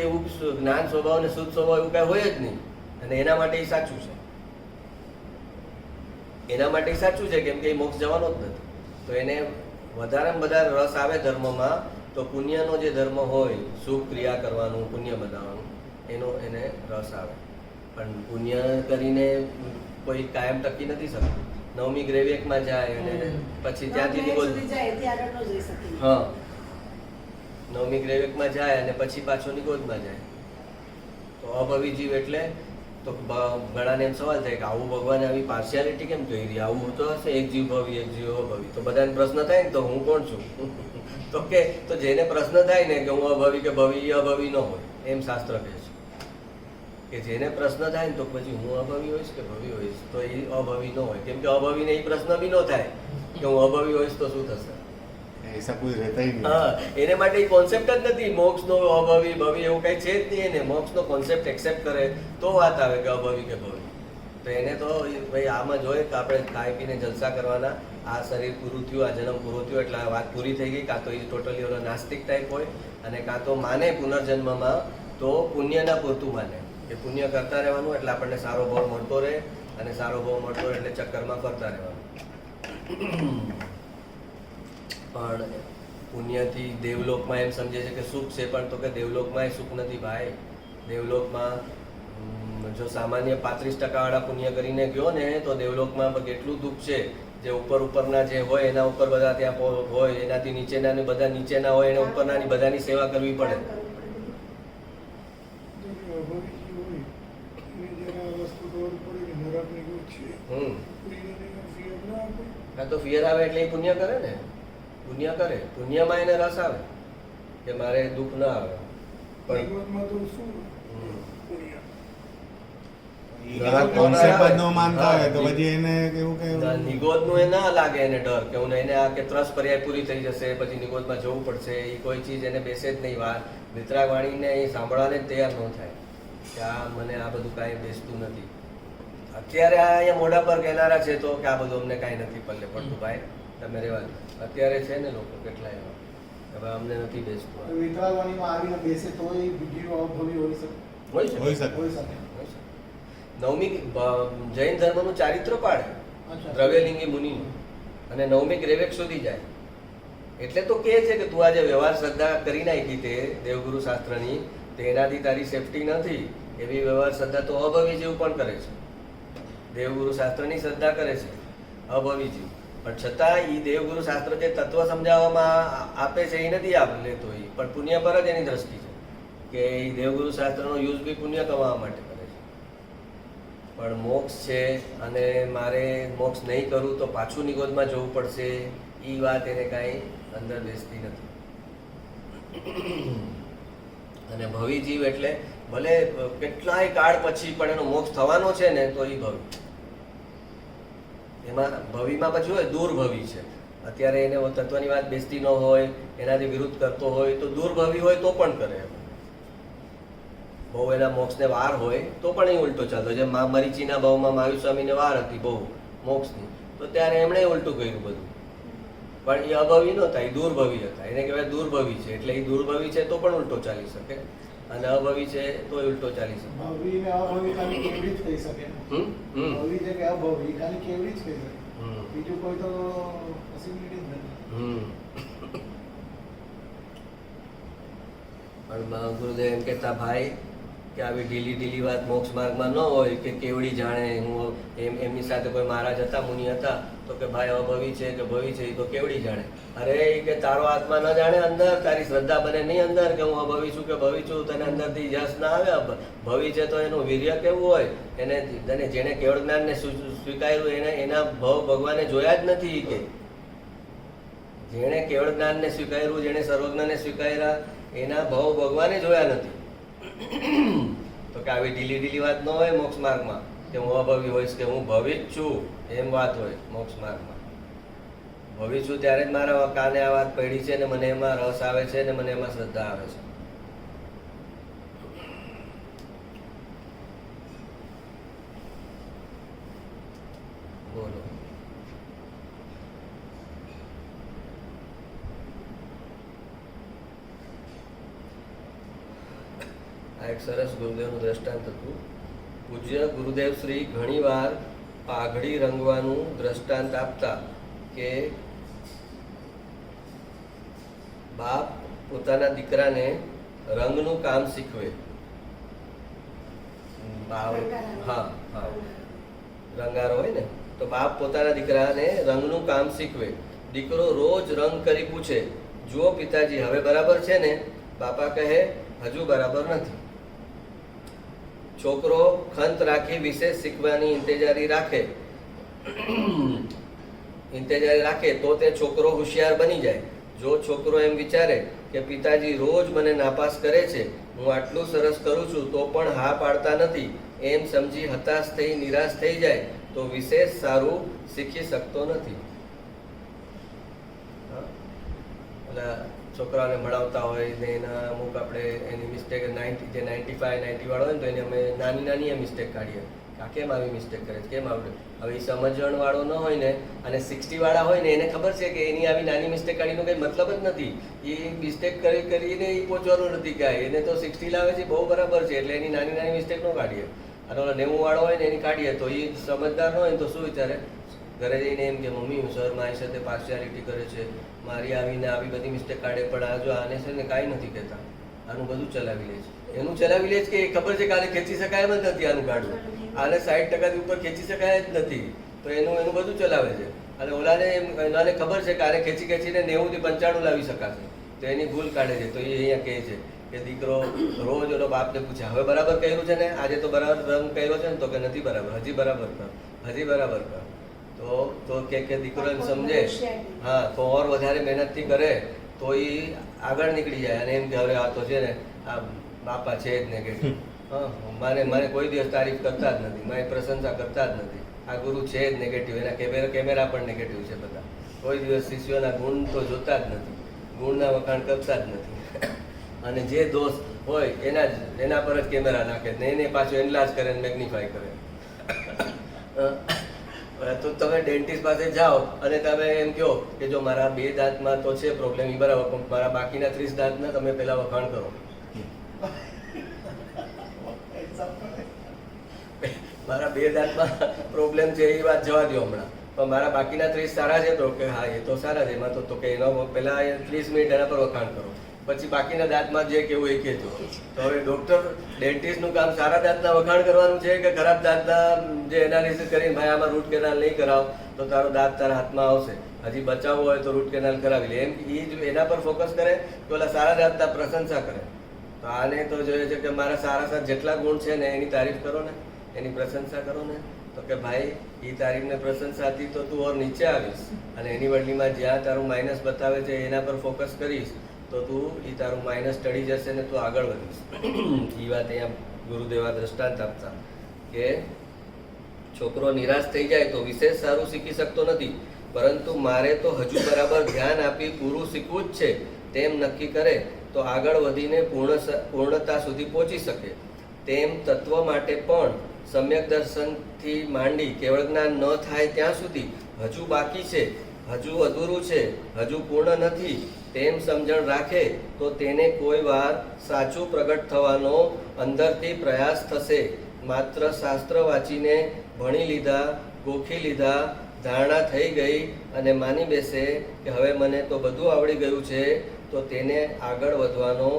એવું જ્ઞાન સ્વભાવ અને શુદ્ધ સ્વભાવ એવું કાંઈ હોય જ નહીં, અને એના માટે એ સાચું છે. એના માટે સાચું છે, કેમ કે એ મોક્ષ જવાનો જ નથી. તો એને વધારેમાં વધારે રસ આવે ધર્મમાં, તો પુણ્યનો જે ધર્મ હોય, શુભ ક્રિયા કરવાનું, પુણ્ય બનાવવાનું, એને રસ આવે. પણ પુણ્ય કરીને કોઈ કાયમ ટકી નથી શકતું. નવમી ગ્રેવિકમાં જાય અને પછી ત્યાંથી નિકોલ જાય ત્યારે ન જઈ શકે. હા, નવમી ગ્રેવિકમાં જાય અને પછી પાછો નિકોલમાં જાય. તો અભવી જીવ એટલે તો ઘણાને એમ સવાલ થાય કે આવું ભગવાને આવી પાર્શિયાલિટી કેમ કરી? આવું તો હશે, એક જીવ ભવી એક જીવ અભવી. તો બધાને પ્રશ્ન થાય ને તો હું કોણ છું? તો જેને પ્રશ્ન થાય ને કે હું અભવી કે ભવી, એ અભવી ન હોય એમ શાસ્ત્ર કહે છે. કે જેને પ્રશ્ન થાય ને તો પછી હું અભવી હોઈશ કે ભવી હોઈશ, તો એ અભવી ન હોય. કેમ કે અભવીને એ પ્રશ્ન બી ન થાય કે હું અભવી હોઈશ તો શું થશે. ऐसा कोई रहता ही नहीं. હા, એને માટે એ કોન્સેપ્ટ જ નથી મોક્ષનો. અભવી ભવી એવું કઈ છે જ નહીં. એને મોક્ષનો કોન્સેપ્ટ એક્સેપ્ટ કરે તો વાત આવે કે અભવી કે ભવી. તો એને તો ભાઈ આમાં જોઈએ કે આપણે ખાઈ પીને જલસા કરવાના, આ શરીર પૂરું થયું, આ જન્મ પૂરો થયો એટલે આ વાત પૂરી થઈ ગઈ. કાં તો એ ટોટલી ઓલો નાસ્તિક ટાઈપ હોય, અને કાં તો માને પુનર્જન્મમાં તો પુણ્યના પૂરતું માને કે પુણ્ય કરતા રહેવાનું એટલે આપણને સારો ભાવ મળતો રહે, અને સારો ભાવ મળતો રહે એટલે ચક્કરમાં ફરતા રહેવાનું. પણ પુણ્યથી દેવલોકમાં એમ સમજે છે કે સુખ છે, પણ તો કે દેવલોકમાં એ સુખ નથી ભાઈ. દેવલોકમાં જો સામાન્ય 35% વાળા પુણ્ય કરીને ગયો ને તો દેવલોકમાં કેટલું દુઃખ છે. જે ઉપરના જે હોય એના ઉપર બધા ત્યાં હોય, એનાથી નીચેના ને બધા નીચેના હોય, એના ઉપરનાની બધાની સેવા કરવી પડે. હા, તો ફિયર આવે એટલે એ પુણ્ય કરે ને, પુણ્ય કરે. પુણ્યમાં એને રસ આવે કે મારે દુઃખ ના આવે. કોન્સેપ્ટ જ ન માનતા હોય તો પછી એને કેવું કે નિગોદનું એ ના લાગે એને ડર કે હું એને આ કે ત્રસ પર્યાય પૂરી થઈ જશે પછી નિગોદમાં જવું પડશે. એ કોઈ ચીજ એને બેસે જ નહીં. વાર વિતરાગ વાણીને એ સાંભળવાને જ તૈયાર ન થાય કે આ મને આ બધું કાંઈ બેસતું નથી. અત્યારે આ અહીંયા મોઢા પર કહેનારા છે તો કે આ બધું અમને કાંઈ નથી પલ્લે પડતું. ભાઈ તમે રહેવા દો. અત્યારે છે ને લોકો કેટલા એવા હવે અમને નથી બેસતું. વિતરાગવાણીમાં આવીને બેસે તો એ બીજી અભવી હોઈ શકે. હોઈ શકે. હોઈ શકે. નવમી જૈન ધર્મનું ચારિત્ર પાડે દ્રવ્યલિંગી મુનિનું, અને નવમી ગ્રેવેક સુધી જાય. એટલે તો કહે છે કે તું આજે વ્યવહાર શ્રદ્ધા કરી નાખી તે દેવગુરુ શાસ્ત્રની, તેનાથી તારી સેફટી નથી. એવી વ્યવહાર શ્રદ્ધા તો અભવી જીવ પણ કરે છે. દેવગુરુ શાસ્ત્રની શ્રદ્ધા કરે છે અભવી જીવ, પણ છતાં એ દેવગુરુ શાસ્ત્ર જે તત્વ સમજાવવામાં આપે છે એ નથી લેતો. એ પણ પુણ્ય પર જ એની દ્રષ્ટિ છે કે એ દેવગુરુ શાસ્ત્રનો યુઝ બી પુણ્ય કમાવા માટે કરે છે. પણ મોક્ષ છે અને મારે મોક્ષ નહીં કરું તો પાછું નિગોદમાં જવું પડશે, એ વાત એને કાંઈ અંદર બેસતી નથી. અને ભવી જીવ એટલે ભલે કેટલાય કાળ પછી પણ એનો મોક્ષ થવાનો છે ને તો એ ભવી. એમાં ભવીમાં પછી હોય દૂરભવી છે. અત્યારે એને તત્વની વાત બેસતી ન હોય, એનાથી વિરુદ્ધ કરતો હોય તો દૂરભવી હોય તો પણ કરે. બહુ એના મોક્ષને વાર હોય તો પણ એ ઉલટો ચાલતો. જેમ મરીચીના ભાવમાં મહાવીર સ્વામીને વાર હતી બહુ મોક્ષની, તો ત્યારે એમણે ઉલટું કર્યું બધું. પણ એ અભવી નહોતા, એ દૂરભવી હતા. એને કહેવાય દૂરભવી છે. એટલે એ દૂરભવી છે તો પણ ઉલટો ચાલી શકે, અને અભવી છે તો ઉલટો ચાલી શકે. ભવી ને અભવી ખાલી કેવડી જ કહી શકે. ભવી છે કે અભવી ખાલી કેવડી જ કહી શકે. બીજું કોઈ તો પોસિબિલિટી જ નથી. પણ ગુરુદેવ એમ કહેતા ભાઈ કે આવી ઢીલી વાત મોક્ષ માર્ગમાં ન હોય કે કેવડી જાણે. હું એમની સાથે કોઈ મહારાજ હતા, મુનિ હતા, તો કે ભાઈ અભવી છે કે ભવી છે એ તો કેવડી જાણે. અરે એ કે તારો આત્મા ન જાણે અંદર, તારી શ્રદ્ધા બને નહીં અંદર કે હું અભવી છું કે ભવી છું, તને અંદરથી યશ ના આવે. ભવી છે તો એનું વીર્ય કેવું હોય, એને જેને કેવળ જ્ઞાનને સ્વીકાર્યું એને એના ભવ ભગવાને જોયા જ નથી. કે જેણે કેવળ જ્ઞાનને સ્વીકાર્યું, જેણે સર્વજ્ઞને સ્વીકાર્યા, એના ભવ ભગવાને જોયા નથી. તો કે આવી ઢીલી વાત ન હોય મોક્ષ માર્ગમાં કે હું અભવી હોઈશ કે હું ભવી જ છું, એમ વાત હોય મોક્ષ માર્ગમાં. ભવી છું ત્યારે જ મારા કાને આ વાત પડી છે ને મને એમાં રસ આવે છે ને મને એમાં શ્રદ્ધા આવે છે. બોલો. આ એક સરસ ગુરુદેવનું દ્રષ્ટાંત હતું. પૂજ્ય ગુરુદેવ શ્રી ઘણીવાર પાઘડી રંગવાનું દ્રષ્ટાંત આપતા કે બાપ પોતાના દીકરાને રંગનું કામ શીખવે. હા હા, રંગારો હોય ને, તો બાપ પોતાના દીકરાને રંગનું કામ શીખવે. દીકરો રોજ રંગ કરી પૂછે, જુઓ પિતાજી હવે બરાબર છે ને? બાપા કહે, હજુ બરાબર નથી. છોકરો ખંત રાખી વિશેષ શીખવાની ઇંતેજારી રાખે તો તે છોકરો હોશિયાર બની જાય. જો છોકરો એમ વિચારે કે પિતાજી રોજ મને નાપાસ કરે છે, હું આટલું સરસ કરું છું તો પણ હા પાડતા નથી, એમ સમજી હતાશ થઈ નિરાશ થઈ જાય તો વિશેષ સારું શીખી શકતો નથી. ઓલા છોકરાઓને ભણાવતા હોય ને એના અમુક આપણે એની મિસ્ટેક 90 જે 95-90 વાળો હોય ને તો એને અમે નાની નાની મિસ્ટેક કાઢીએ કે આ કેમ આવી મિસ્ટેક કરે છે, કેમ આવડે. હવે એ સમજણ વાળો ન હોય ને અને 60 વાળા હોય ને એને ખબર છે કે એની આવી નાની મિસ્ટેક કાઢીનો કંઈ મતલબ જ નથી. એ મિસ્ટેક કરીને એ પહોંચવાનું નથી કાંઈ. એને તો 60 લાવે છે બહુ બરાબર છે, એટલે એની નાની નાની મિસ્ટેક ન કાઢીએ. અને ઓલા 90 વાળો હોય ને એની કાઢીએ તો એ સમજદાર ન હોય ને તો શું વિચારે, ઘરે જઈને એમ કે મમ્મી સર મારી સાથે પાર્શિયાલિટી કરે છે, મારી આવીને આવી બધી મિસ્ટેક કાઢે, પણ આ જો આને છે ને કાંઈ નથી કહેતા, આનું બધું ચલાવી લે છે. એનું ચલાવી લે છે કે ખબર છે કે આને ખેંચી શકાય એમ જ નથી, આનું કાઢવું આને 60% ઉપર ખેંચી શકાય જ નથી, તો એનું બધું ચલાવે છે. અને ઓલાને ખબર છે કે આને ખેંચીને 90 થી 95 લાવી શકાશે, તો એની ભૂલ કાઢે છે. તો એ અહીંયા કહે છે કે દીકરો રોજ ઓલો બાપને પૂછે, હવે બરાબર કર્યું છે ને, આજે તો બરાબર રંગ કર્યો છે ને, તો કે નથી બરાબર, હજી બરાબર કર, હજી બરાબર કર. તો કે દીકરો એમ સમજે, હા, તો ઓર વધારે મહેનતથી કરે તો એ આગળ નીકળી જાય. અને એમ કે હવે આ તો છે ને આ બાપા છે જ નેગેટિવ, હા, મારે કોઈ દિવસ તારીફ કરતા જ નથી, મારી પ્રશંસા કરતા જ નથી, આ ગુરુ છે જ નેગેટિવ, એના કેમેરા પણ નેગેટિવ છે બધા, કોઈ દિવસ શિષ્યોના ગુણ તો જોતા જ નથી, ગુણના વખાણ કરતા જ નથી. અને જે દોષ હોય એના પર જ કેમેરા નાખે ને એને પાછું એનલાર્જ કરે ને મેગ્નિફાય કરે. તો તમે ડેન્ટિસ્ટ પાસે જાઓ અને તમે એમ કહો કે જો મારા 2 દાંતમાં તો છે પ્રોબ્લેમ, એ બરાબર, પણ મારા બાકીના 30 દાંતના તમે પહેલા વખાણ કરો. મારા 2 દાંતમાં પ્રોબ્લેમ છે એ વાત જવા દો હમણાં, પણ મારા બાકીના 30 સારા છે, તો કે હા એ તો સારા છે, એમાં તો કે એનો પહેલા 30 મિનિટ એના પર વખાણ કરો, પછી બાકીના દાંતમાં જે કેવું એ કહેજો. તો હવે ડોક્ટર ડેન્ટિસ્ટનું કામ સારા દાંતના વખાણ કરવાનું છે કે ખરાબ દાંતના જે એનાલિસિસ કરીને ભાઈ આમાં રૂટ કેનાલ નહીં કરાવ તો તારો દાંત તારા હાથમાં આવશે, હજી બચાવવો હોય તો રૂટ કેનાલ કરાવી લે, એમ એ જ એના પર ફોકસ કરે તો ઓલા સારા દાંતના પ્રશંસા કરે. તો આને તો જોઈએ છે કે મારા સારા જેટલા ગુણ છે ને એની તારીફ કરો ને, એની પ્રશંસા કરો ને, તો કે ભાઈ એ તારીફને પ્રશંસાથી તો તું ઓર નીચે આવીશ, અને એની બદલીમાં જ્યાં તારું માઇનસ બતાવે છે એના પર ફોકસ કરીશ તો તું એ તારું માઇનસ ટળી જશે ને તું આગળ વધીશ. એ વાત અહીંયા ગુરુદેવા દ્રષ્ટાંત આપતા કે છોકરો નિરાશ થઈ જાય તો વિશેષ સારું શીખી શકતો નથી, પરંતુ મારે તો હજુ બરાબર ધ્યાન આપી પૂરું શીખવું જ છે તેમ નક્કી કરે તો આગળ વધીને પૂર્ણતા સુધી પહોંચી શકે. તેમ તત્વ માટે પણ સમ્યક દર્શનથી માંડી કેવળ જ્ઞાન ન થાય ત્યાં સુધી હજુ બાકી છે, હજુ અધૂરું છે, હજુ પૂર્ણ નથી તેમ સમજણ રાખે તો તેને કોઈ વાર સાચું પ્રગટ થવાનો અંદરથી પ્રયાસ થશે. માત્ર શાસ્ત્ર વાંચીને ભણી લીધા, ગોખી લીધા, ધારણા થઈ ગઈ અને માની બેસે કે હવે મને તો બધું આવડી ગયું છે, તો તેને આગળ વધવાનો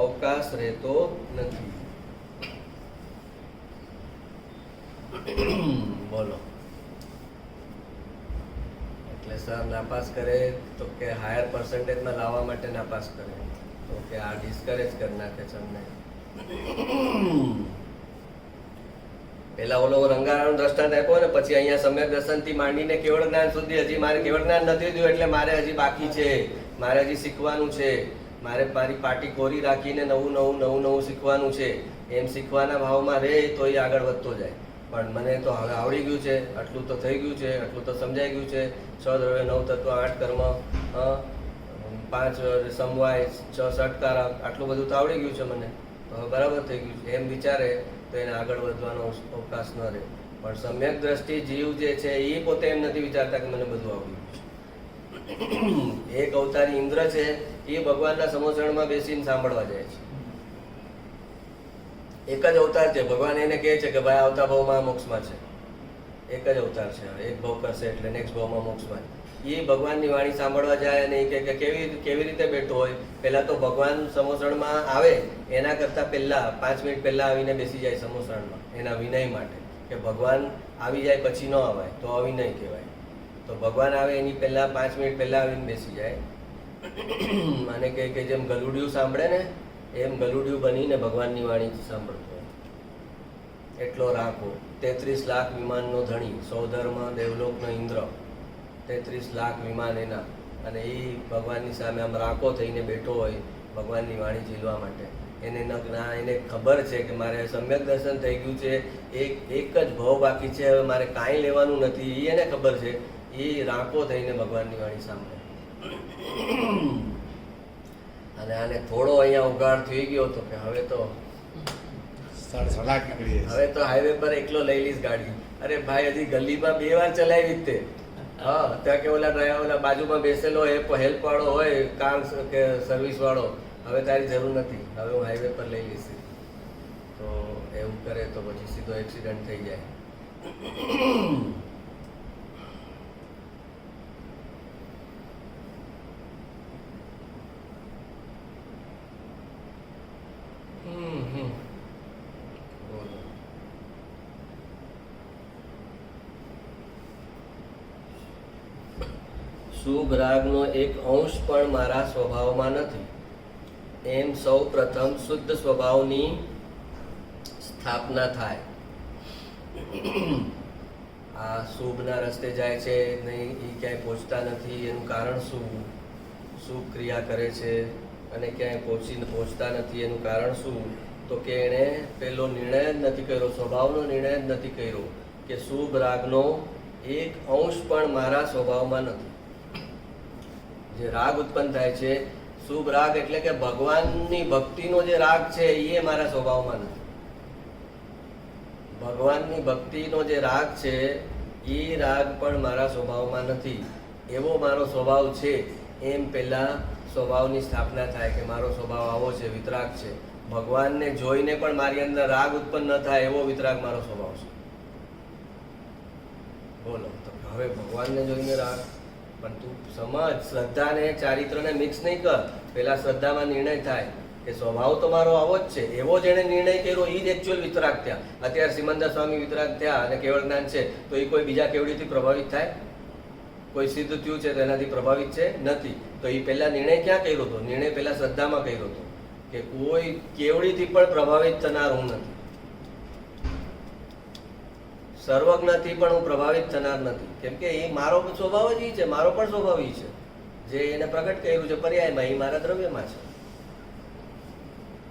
અવકાશ રહેતો નથી. બોલો. એટલે સર નાપાસ કરે તો કે હાયર પર્સન્ટેજમાં લાવવા માટે નાપાસ કરે, તો કે આ ડિસ્કરેજ કરી નાખે છે અમને. પેલા ઓલો રંગારાનું દ્રષ્ટાંત આપ્યો ને, પછી અહીંયા સમ્યક દર્શનથી માંડીને કેવળ જ્ઞાન સુધી હજી મારે કેવળ જ્ઞાન નથી થયું, એટલે મારે હજી બાકી છે, મારે હજી શીખવાનું છે, મારે મારી પાટી કોરી રાખીને નવું શીખવાનું છે. એમ શીખવાના ભાવમાં રહે તો એ આગળ વધતો જાય. પણ મને તો હવે આવડી ગયું છે, આટલું તો થઈ ગયું છે, આટલું તો સમજાઈ ગયું છે, 6 દ્રવ્ય 9 તત્વ 8 કર્મ 5 સમવાય 6 ષટકાર, આટલું બધું તો આવડી ગયું છે મને, તો હવે બરાબર થઈ ગયું છે એમ વિચારે તો એને આગળ વધવાનો અવકાશ ન રહે. પણ સમ્યક દ્રષ્ટિ જીવ જે છે એ પોતે એમ નથી વિચારતા કે મને બધું આવડી ગયું છે. એક અવતારી ઇન્દ્ર છે, એ ભગવાનના સમોસણમાં બેસીને સાંભળવા જાય છે. એક જ અવતાર છે, ભગવાન એને કહે છે કે ભાઈ આવતા ભાવમાં મોક્ષમાં છે. એક જ અવતાર છે, એક ભાવ કરશે એટલે નેક્સ્ટ ભાવમાં મોક્ષમાં. એ ભગવાનની વાણી સાંભળવા જાય અને એ કહે કે કેવી રીતે બેઠો હોય. પહેલાં તો ભગવાન સમોસણમાં આવે એના કરતાં પહેલાં 5 મિનિટ પહેલાં આવીને બેસી જાય સમોસણમાં એના વિનય માટે, કે ભગવાન આવી જાય પછી ન અવાય તો અવિનય કહેવાય. તો ભગવાન આવે એની પહેલાં 5 મિનિટ પહેલાં આવીને બેસી જાય અને કહે કે જેમ ગલુડિયું સાંભળે ને એમ ગલુડિયું બનીને ભગવાનની વાણી સાંભળતો હોય. એટલો રાખો 33 લાખ વિમાનનો ધણી, સૌધર્મ દેવલોકનો ઇન્દ્ર, 33 લાખ વિમાન એના, અને એ ભગવાનની સામે આમ રાખો થઈને બેઠો હોય ભગવાનની વાણી ઝીલવા માટે. એને એને ખબર છે કે મારે સમ્યક દર્શન થઈ ગયું છે, એક જ ભાવ બાકી છે, હવે મારે કાંઈ લેવાનું નથી, એને ખબર છે. એ રાખો થઈને ભગવાનની વાણી સાંભળે. અને આને થોડો અહીંયા ઉઘાડ થઈ ગયો તો કે હવે તો સડસડાટ નીકળી જાય. હવે તો હાઈવે પર એકલો લઈ લઈશ ગાડી. અરે ભાઈ હજી ગલીમાં 2 વાર ચલાવી જ તે. હા, ત્યાં કે ઓલા ડ્રાઈવર ઓલા બાજુમાં બેસેલો હેલ્પ વાળો હોય, કાર કે સર્વિસ વાળો, હવે તારી જરૂર નથી, હવે હું હાઈવે પર લઈ લઈશ. તો એવું કરે તો પછી સીધો એક્સિડન્ટ થઈ જાય. બોલો. શુભ રાગનો એક અંશ પણ મારા સ્વભાવમાં નથી, એમ સૌ પ્રથમ શુદ્ધ સ્વભાવની સ્થાપના થાય. આ શુભના રસ્તે જાય છે નહીં, એ ક્યાંય પહોંચતા નથી. એનું કારણ શું? શુભ ક્રિયા કરે છે અને ક્યાંય પહોંચતા નથી. એનું કારણ શું? તો કે એણે પેલો નિર્ણય જ નથી કર્યો, સ્વભાવનો નિર્ણય જ નથી કર્યો કે શુભ રાગનો એક અંશ પણ મારા સ્વભાવમાં નથી. જે રાગ ઉત્પન્ન થાય છે, શુભ રાગ એટલે કે ભગવાનની ભક્તિનો જે રાગ છે એ મારા સ્વભાવમાં નથી. ભગવાનની ભક્તિનો જે રાગ છે એ રાગ પણ મારા સ્વભાવમાં નથી. એવો મારો સ્વભાવ છે એમ પહેલા સ્વભાવની સ્થાપના થાય કે મારો સ્વભાવ આવો છે, વિતરાગ છે. ભગવાનને જોઈને પણ મારી અંદર રાગ ઉત્પન્ન ન થાય એવો વિતરાગ મારો સ્વભાવ છે. બોલો. તો હવે ભગવાનને જોઈને રાગ, પણ તું સમજ, શ્રદ્ધાને ચારિત્રને મિક્સ નહીં કર. પહેલા શ્રદ્ધામાં નિર્ણય થાય કે સ્વભાવ તો મારો આવો જ છે, એવો જેણે નિર્ણય કર્યો એ જ એકચ્યુઅલ વિતરાગ થયા. અત્યારે સિમંદર સ્વામી વિતરાગ થયા અને કેવળ જ્ઞાન છે, તો એ કોઈ બીજા કેવડીથી પ્રભાવિત થાય? કોઈ સિદ્ધ થયું છે તો એનાથી પ્રભાવિત છે? નથી. તો એ પહેલા નિર્ણય ક્યાં કર્યો હતો? નિર્ણય પહેલા શ્રદ્ધામાં કર્યો હતો કે કોઈ કેવડીથી પણ પ્રભાવિત થનાર હું નથી, સર્વજ્ઞથી પણ હું પ્રભાવિત થનાર નથી. કેમ કે એ મારો સ્વભાવ જ છે, મારો પણ સ્વભાવ એ છે. જે એને પ્રગટ કર્યું છે પર્યાયમાં, એ મારા દ્રવ્યમાં છે.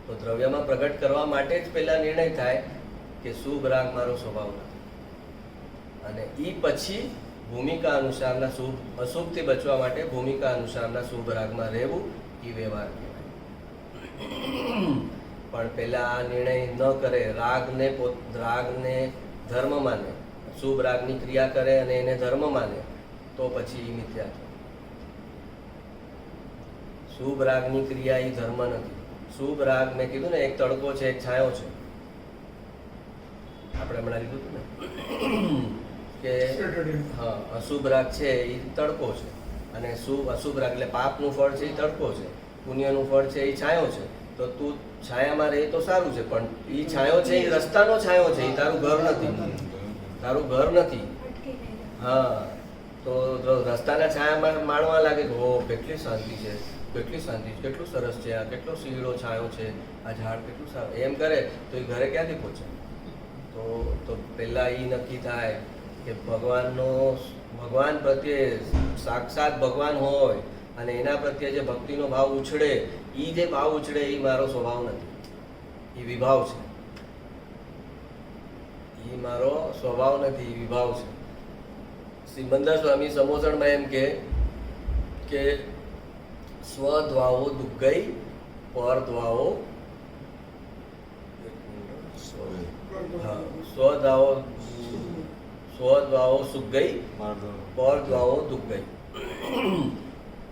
તો દ્રવ્યમાં પ્રગટ કરવા માટે જ પહેલા નિર્ણય થાય કે શુભ રાગ મારો સ્વભાવ નથી. અને એ પછી ભૂમિકા અનુસારના શુભ અશુભથી બચવા માટે ભૂમિકા અનુસારના શુભ રાગમાં રહેવું એ વ્યવહાર કહેવાય. પણ પહેલા આ નિર્ણય ન કરે, રાગને ધર્મ માને, શુભ રાગની ક્રિયા કરે અને એને ધર્મ માને, તો પછી એ મિથ્યા થાય. શુભ રાગની ક્રિયા એ ધર્મ નથી. શુભ રાગ મેં કીધું ને, એક તડકો છે, એક છાંયો છે. આપણે હમણાં લીધું હતું ને કે હા, અશુભ રાગ છે એ તડકો છે, અને અશુભ રાગ એટલે પાપનું ફળ છે એ તડકો છે, પુણ્યનું ફળ છે એ છાંયો છે. તો તું છાયામાં રહે તો સારું છે, પણ એ છાંયો છે એ રસ્તાનો છાંયો છે, એ તારું ઘર નથી, તારું ઘર નથી. હા, તો રસ્તાના છાયામાં માણવા લાગે કે હો કેટલી શાંતિ છે, કેટલી શાંતિ છે, કેટલું સરસ છે, આ કેટલો સીડો છાંયો છે, આ ઝાડ કેટલું સારું, એમ કરે તો એ ઘરે ક્યાંથી પહોંચે? તો પહેલાં એ નક્કી થાય કે ભગવાન પ્રત્યે સાક્ષાત ભગવાન હોય અને એના પ્રત્યે જે ભક્તિનો ભાવ ઉછળે, એ જે ભાવ ઉછળે એ મારો સ્વભાવ નથી, એ વિભાવ છે. એ મારો સ્વભાવ નથી, એ વિભાવ છે. સિમંદર સ્વામી સમોસણમાં એમ કે સ્વદ્વાઓ દુગ્ગઈ પરદ્વાઓ, સ્વદ્વાઓ સુગ્ગઈ પરદ્વાઓ દુગ્ગઈ.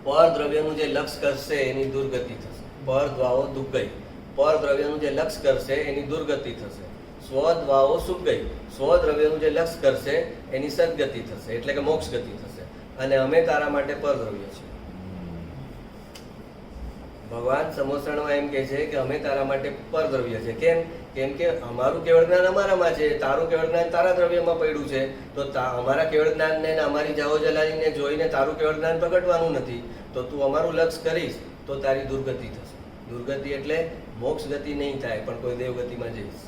પરદ્રવ્યનું જે લક્ષ્ય કરશે એની દુર્ગતિ થશે. પરદ્વાઓ દુગ્ગઈ, પરદ્રવ્યનું જે લક્ષ્ય કરશે એની દુર્ગતિ થશે. સ્વદ્વાઓ સુખ ગઈ. સ્વદ્રવ્યનું જે લક્ષ કરશે એની સદગતિ થશે, એટલે કે મોક્ષ ગતિ થશે. અને અમે તારા માટે પરદ્રવ્ય છીએ. ભગવાન સમોસણમાં એમ કહે છે કે અમે તારા માટે પરદ્રવ્ય છે. કેમ કે અમારું કેવળ જ્ઞાન અમારામાં છે, તારું કેવળ જ્ઞાન તારા દ્રવ્યમાં પડ્યું છે. તો અમારા કેવળ જ્ઞાનને ને અમારી જાહો જલાલીને જોઈને તારું કેવળ જ્ઞાન પ્રગટવાનું નથી. તો તું અમારું લક્ષ કરીશ તો તારી દુર્ગતિ થશે. દુર્ગતિ એટલે મોક્ષ ગતિ નહીં થાય, પણ કોઈ દેવગતિમાં જઈશ.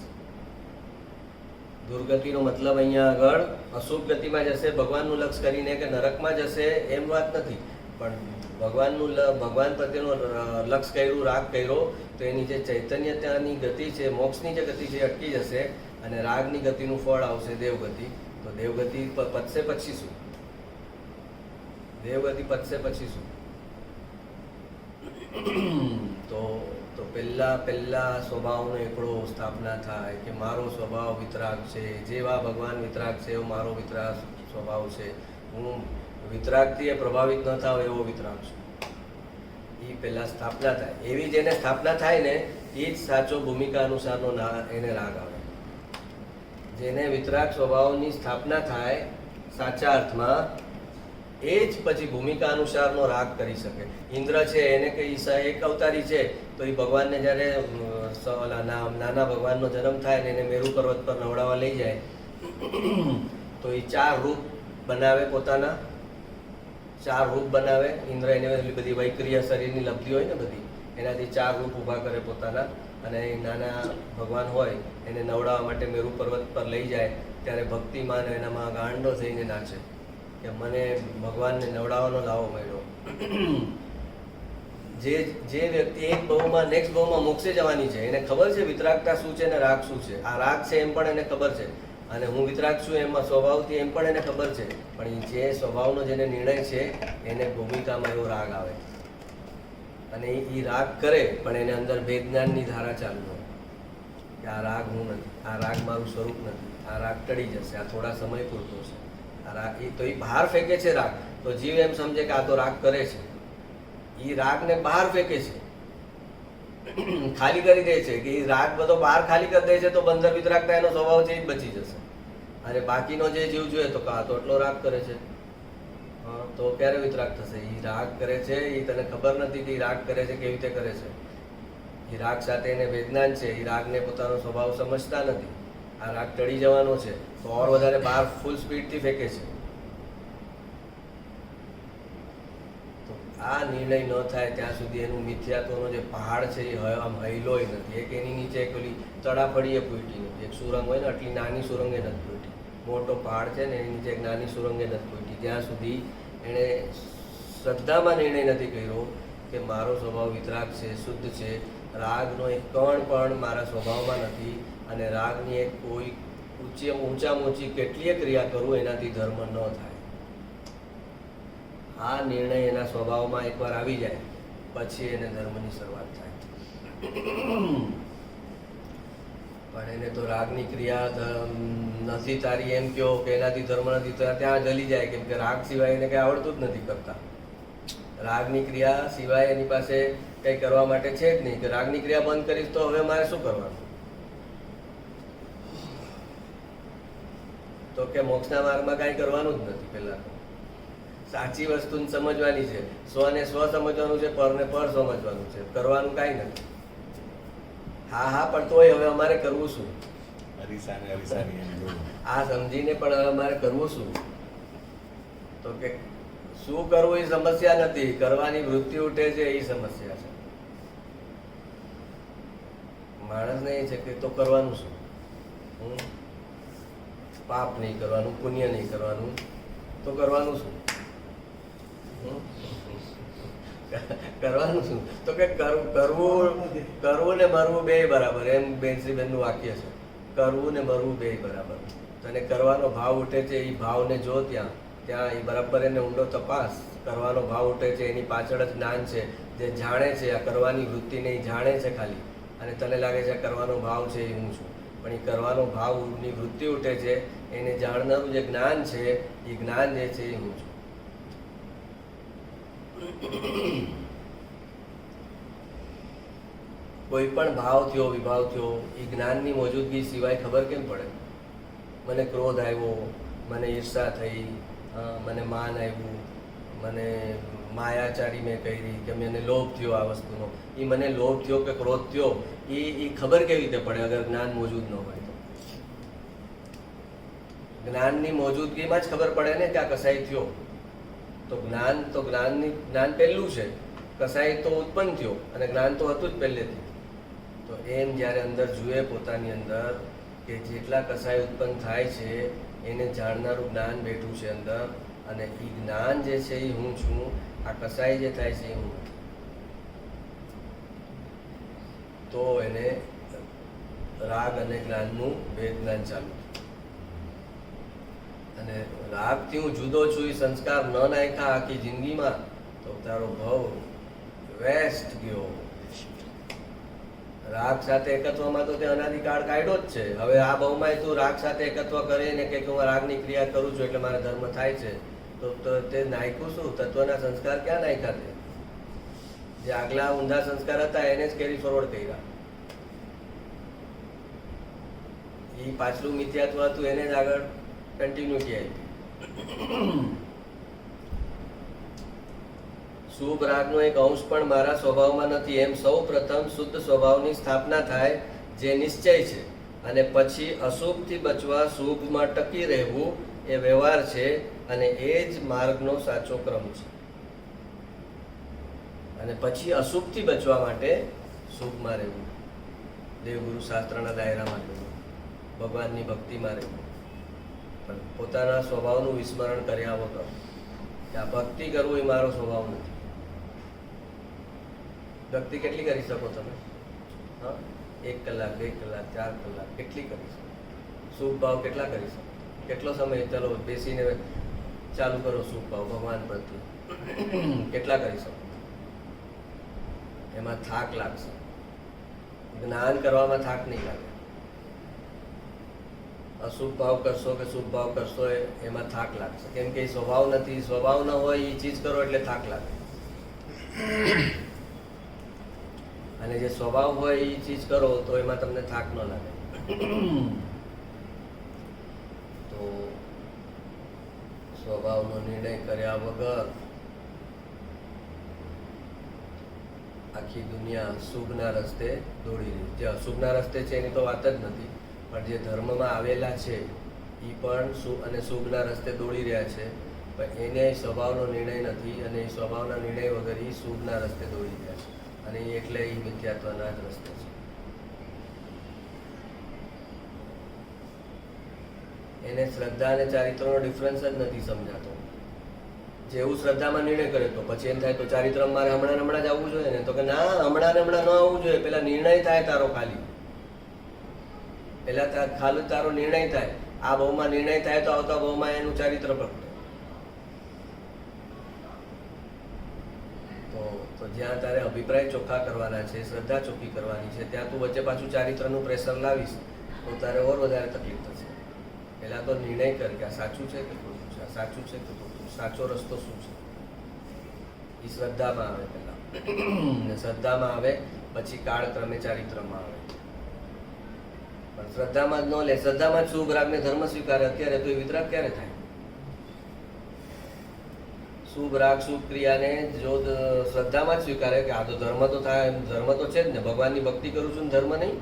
દુર્ગતિનો મતલબ અહીંયા આગળ અશુભ ગતિમાં જશે, ભગવાનનું લક્ષ કરીને કે નરકમાં જશે એમ વાત નથી. પણ ભગવાન પ્રત્યેનો લક્ષ કર્યું, રાગ કર્યો તો એની જે ચૈતન્યતાની ગતિ છે, મોક્ષની જે ગતિ છે એ અટકી જશે અને રાગની ગતિનું ફળ આવશે દેવગતિ. તો દેવગતિ પતશે પછી શું? દેવગતિ પતશે પછી શું? તો પહેલા સ્વભાવનો એકડો સ્થાપના થાય કે મારો સ્વભાવ વિતરાગ છે, જેવા ભગવાન વિતરાગ છે એવો મારો વિતરાગ સ્વભાવ છે. હું વિતરાગથી પ્રભાવિત ન થાવ એવો વિતરાગ છું. એ પહેલા સ્થાપના થાય. એવી જેને સ્થાપના થાય ને એ જ સાચો ભૂમિકા અનુસારનો એને રાગ આવે. જેને વિતરાગ સ્વભાવની સ્થાપના થાય સાચા અર્થમાં, એ જ પછી ભૂમિકા અનુસારનો રાગ કરી શકે. ઇન્દ્ર છે એને કે ઈશા એક અવતારી છે, તો એ ભગવાનને જ્યારે નાના ભગવાનનો જન્મ થાય ને એને મેરુ પર્વત પર નવડાવવા લઈ જાય તો એ 4 રૂપ બનાવે, પોતાના 4 રૂપ બનાવે. ઇન્દ્ર એને બધી વૈક્રિય શરીરની લબ્ધિ હોય ને બધી, એનાથી 4 રૂપ ઊભા કરે પોતાના. અને એ નાના ભગવાન હોય એને નવડાવવા માટે મેરુ પર્વત પર લઈ જાય ત્યારે ભક્તિમાન એનામાં ગાંડો થઈને નાચે કે મને ભગવાનને નવડાવવાનો લાવો મળ્યો. જે વ્યક્તિ એક બહુમાં નેક્સ્ટ બહુમાં મોક્ષે જવાની છે, એને ખબર છે વિતરાગતા શું છે ને રાગ શું છે. આ રાગ છે એમ પણ એને ખબર છે, અને હું વિતરાગ છું એમાં સ્વભાવથી એમ પણ એને ખબર છે. પણ જે સ્વભાવનો જેને નિર્ણય છે એને ભૂમિકામાં એવો રાગ આવે અને એ રાગ કરે, પણ એને અંદર વેદજ્ઞાનની ધારા ચાલુ હોય કે આ રાગ હું નથી, આ રાગ મારું સ્વરૂપ નથી, આ રાગ ટળી જશે, આ થોડા સમય પૂરતો છે. આ રાગ તો એ બહાર ફેંકે છે રાગ. તો જીવ એમ સમજે કે આ તો રાગ કરે છે, એ રાગને બહાર ફેંકે છે, ખાલી કરી દે છે. કે એ રાગ બધો બહાર ખાલી કરી દે છે તો બંધર વિતરાગતા એનો સ્વભાવ છે એ જ બચી જશે. અને બાકીનો જે જીવ જોઈએ તો કા તો એટલો રાગ કરે છે, તો ક્યારે વિતરાગ થશે? એ રાગ કરે છે, એ તને ખબર નથી કે એ રાગ કરે છે, કેવી રીતે કરે છે. એ રાગ સાથે એને વેદનાન છે, એ રાગને પોતાનો સ્વભાવ સમજતા નથી. આ રાગ ટળી જવાનો છે તો ઓર વધારે બહાર ફૂલ સ્પીડથી ફેંકે છે. તો આ નિર્ણય ન થાય ત્યાં સુધી એનું મિથ્યાત્વનો જે પહાડ છે એ આમ હૈલોય નથી. એક એની નીચે એક ઓલી તડાફડીએ પૂટી નથી. એક સુરંગ હોય ને આટલી નાની સુરંગે નથી પૂટી, મોટો પહાડ છે ને એની નીચે એક નાની સુરંગે નથી પૂટી. જ્યાં સુધી એણે શ્રદ્ધામાં નિર્ણય નથી કર્યો કે મારો સ્વભાવ વિતરાગ છે, શુદ્ધ છે, રાગનો એક કણ પણ મારા સ્વભાવમાં નથી, અને રાગની એક કોઈ ઊંચામાં ઊંચી કેટલીય ક્રિયા કરું એનાથી ધર્મ ન થાય. આ નિર્ણય એના સ્વભાવમાં એકવાર આવી જાય પછી એને ધર્મની શરૂઆત થાય. પણ એને તો રાગની ક્રિયા નથી તારી એમ કહો કે એનાથી ધર્મ નથી, ત્યાં જલી જાય. કેમ કે રાગ સિવાય એને કંઈ આવડતું જ નથી કરતા. રાગની ક્રિયા સિવાય એની પાસે કંઈ કરવા માટે છે જ નહીં. કે રાગની ક્રિયા બંધ કરીશ તો હવે મારે શું કરવાનું? તો કે મોક્ષના માર્ગમાં કાંઈ કરવાનું જ નથી. પહેલા તો સાચી વસ્તુને સમજવાની છે, સ્વને સ્વ સમજવાનું છે, પરને પર સમજવાનું છે, કરવાનું કાંઈ નથી. હા પણ તોય હવે અમારે કરવું શું? આ સમજીને પણ હવે અમારે કરવું શું? તો કે શું કરવું એ સમસ્યા નથી, કરવાની વૃત્તિ ઉઠે છે એ સમસ્યા છે. માણસને એ છે કે તો કરવાનું શું? પાપ નહીં કરવાનું, પુણ્ય નહીં કરવાનું, તો કરવાનું શું? કરવાનું શું? તો કે કરવું ને મરવું બે બરાબર, એમ બેનનું વાક્ય છે. કરવું ને મરવું બે બરાબર. તને કરવાનો ભાવ ઉઠે છે એ ભાવને જો ત્યાં એ બરાબર એને ઊંડો તપાસ. કરવાનો ભાવ ઉઠે છે એની પાછળ જ જ્ઞાન છે, જે જાણે છે આ કરવાની વૃત્તિને એ જાણે છે ખાલી. અને તને લાગે છે આ કરવાનો ભાવ છે એ હું છું, પણ એ કરવાનો ભાવની વૃત્તિ ઉઠે છે એને જાણનારું જે જ્ઞાન છે એ જ્ઞાન જે છે એ હું છું. કોઈ પણ ભાવ થયો વિભાવ થયો એ જ્ઞાનની મોજૂદગી સિવાય ખબર કેમ પડે? મને ક્રોધ આવ્યો, મને ઈર્ષા થઈ, મને માન આવ્યું, મને માયાચારી મેં કરી, કે મને લોભ થયો આ વસ્તુનો. એ મને લોભ થયો કે ક્રોધ થયો એ ખબર કેવી રીતે પડે અગર જ્ઞાન મોજૂદ ન હોય તો? જ્ઞાનની મોજૂદગીમાં જ ખબર પડે ને કે આ કસાઈ થયો. તો જ્ઞાન પહેલું છે, કસાઈ તો ઉત્પન્ન થયો અને જ્ઞાન તો હતું જ પહેલેથી. તો એમ જ્યારે અંદર જુએ પોતાની અંદર કે જેટલા કસાઈ ઉત્પન્ન થાય છે એને જાણનારું જ્ઞાન બેઠું છે અંદર, અને એ જ્ઞાન જે છે એ હું છું, આ કસાઈ જે થાય છે એ હું નથી. તો એને રાગ અને જ્ઞાનનું ભેદ જ્ઞાન ચાલુ. અને રાગથી હું જુદો છું એ સંસ્કાર ન નાખ્યા આખી જિંદગીમાં તો તારો ભાવ વેસ્ટ ગયો. રાગ સાથે એકત્વમાં તો તે અનાદિકાળ કાઢ્યો જ છે. હવે આ ભાવમાં તું રાગ સાથે એકત્વ કરીને કે હું રાગની ક્રિયા કરું છું એટલે મારે ધર્મ થાય છે, તો તે નાખ્યું શું? તત્વના સંસ્કાર ક્યાં નાખ્યા? તે જે આગલા ઊંધા સંસ્કાર હતા એને જ કેરી ફોરવર્ડ કર્યા. એ પાછલું મિથ્યાત્વ હતું એને જ આગળ કન્ટિન્યુટી આપી. શુભ રાગનો એક અંશ પણ મારા સ્વભાવમાં નથી એમ સૌ પ્રથમ શુદ્ધ સ્વભાવની સ્થાપના થાય જે નિશ્ચય છે, અને પછી અશુભથી બચવા શુભમાં ટકી રહેવું એ વ્યવહાર છે, અને એ જ માર્ગનો સાચો ક્રમ છે. અને પછી અશુભથી બચવા માટે શુભમાં રહેવું, દેવગુરુ શાસ્ત્રના દાયરામાં રહેવું, ભગવાનની ભક્તિમાં રહેવું, પણ પોતાના સ્વભાવનું વિસ્મરણ કર્યા વગર. કે આ ભક્તિ કરવું એ મારો સ્વભાવ નથી. ભક્તિ કેટલી કરી શકો તમે? હા, 1 કલાક, 2 કલાક, 4 કલાક કેટલી કરી શકો? શુભ ભાવ કેટલા કરી શકો? કેટલો સમય ચાલો બેસીને ચાલુ કરો શુભ ભાવ ભગવાન પ્રત્યે? કેટલા કરી શકો? એમાં થાક લાગશે. જ્ઞાન કરવામાં થાક નહીં લાગે. અશુભ ભાવ કરશો કે શુભ ભાવ કરશો એમાં થાક લાગશે, કેમ કે એ સ્વભાવ નથી. સ્વભાવ ન હોય એ ચીજ કરો એટલે થાક લાગે, અને જે સ્વભાવ હોય એ ચીજ કરો તો એમાં તમને થાક ન લાગે. તો સ્વભાવનો નિર્ણય કર્યા વગર આખી દુનિયા શુભના રસ્તે દોડી રહી. જે અશુભના રસ્તે છે એની તો વાત જ નથી, પણ જે ધર્મમાં આવેલા છે એ પણ શુભ અને શુભના રસ્તે દોડી રહ્યા છે, પણ એને સ્વભાવનો નિર્ણય નથી, અને એ સ્વભાવના નિર્ણય વગર એ શુભના રસ્તે દોડી રહ્યા છે, અને એટલે એ મિથ્યાત્વના જ રસ્તે છે. એને શ્રદ્ધા અને ચારિત્રનો ડિફરન્સ જ નથી સમજાતો. જેવું શ્રદ્ધામાં નિર્ણય કરે તો પછી એમ થાય તો ચારિત્ર મારે હમણાં જ આવવું જોઈએ ને, તો કે ના, હમણાં ન આવવું જોઈએ. પેલા નિર્ણય થાય તારો, પેલા ખાલી તારો નિર્ણય થાય. આ બહુમાં નિર્ણય થાય તો આવતા બહુમાં એનું ચારિત્ર પ્રગટે. તો જ્યાં તારે અભિપ્રાય ચોખ્ખા કરવાના છે, શ્રદ્ધા ચોખ્ખી કરવાની છે, ત્યાં તું વચ્ચે પાછું ચારિત્રનું પ્રેશર લાવીશ તો તારે ઓર વધારે તકલીફ થશે. પહેલા તો નિર્ણય કર કે આ સાચું છે કે ખોટું છે, આ સાચું છે કે ખોટું, સાચો રસ્તો શું છે. એ શ્રદ્ધામાં આવે પહેલા, ને શ્રદ્ધામાં આવે પછી કાળક્રમે ચારિત્રમાં આવે. પણ શ્રદ્ધામાં જ ન લે, શ્રદ્ધામાં જ શુભ રાગને ધર્મ સ્વીકારે અત્યારે, તો એ વિતરાગ ક્યારે થાય? શુભ રાગ શુભ ક્રિયાને જો શ્રદ્ધામાં જ સ્વીકારે કે આ તો ધર્મ તો થાય, ધર્મ તો છે જ ને, ભગવાનની ભક્તિ કરું છું ને ધર્મ નહીં.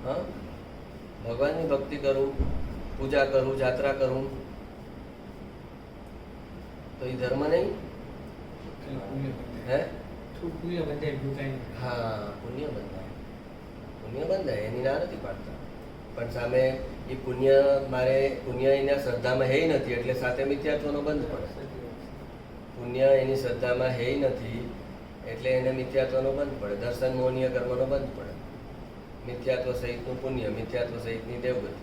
હા, ભગવાનની ભક્તિ કરું, પૂજા કરું, જાત્રા કરું, તો એ ધર્મ નહીં. હે, પુણ્ય બંધાય બીજું કાંઈ નહીં. હા, પુણ્ય બંધાય એની ના નથી પાડતા, પણ સામે એ પુણ્ય એના શ્રદ્ધામાં હે નથી, એટલે સાથે મિથ્યાત્વનો બંધ પડે. પુણ્ય એની શ્રદ્ધામાં હે નથી એટલે એને મિથ્યાત્વનો બંધ પડે, દર્શન મોહનીય કર્મનો બંધ પડે. મિથ્યાત્વ સહિતનું પુણ્ય, મિથ્યાત્વ સહિતની દેવગતિ.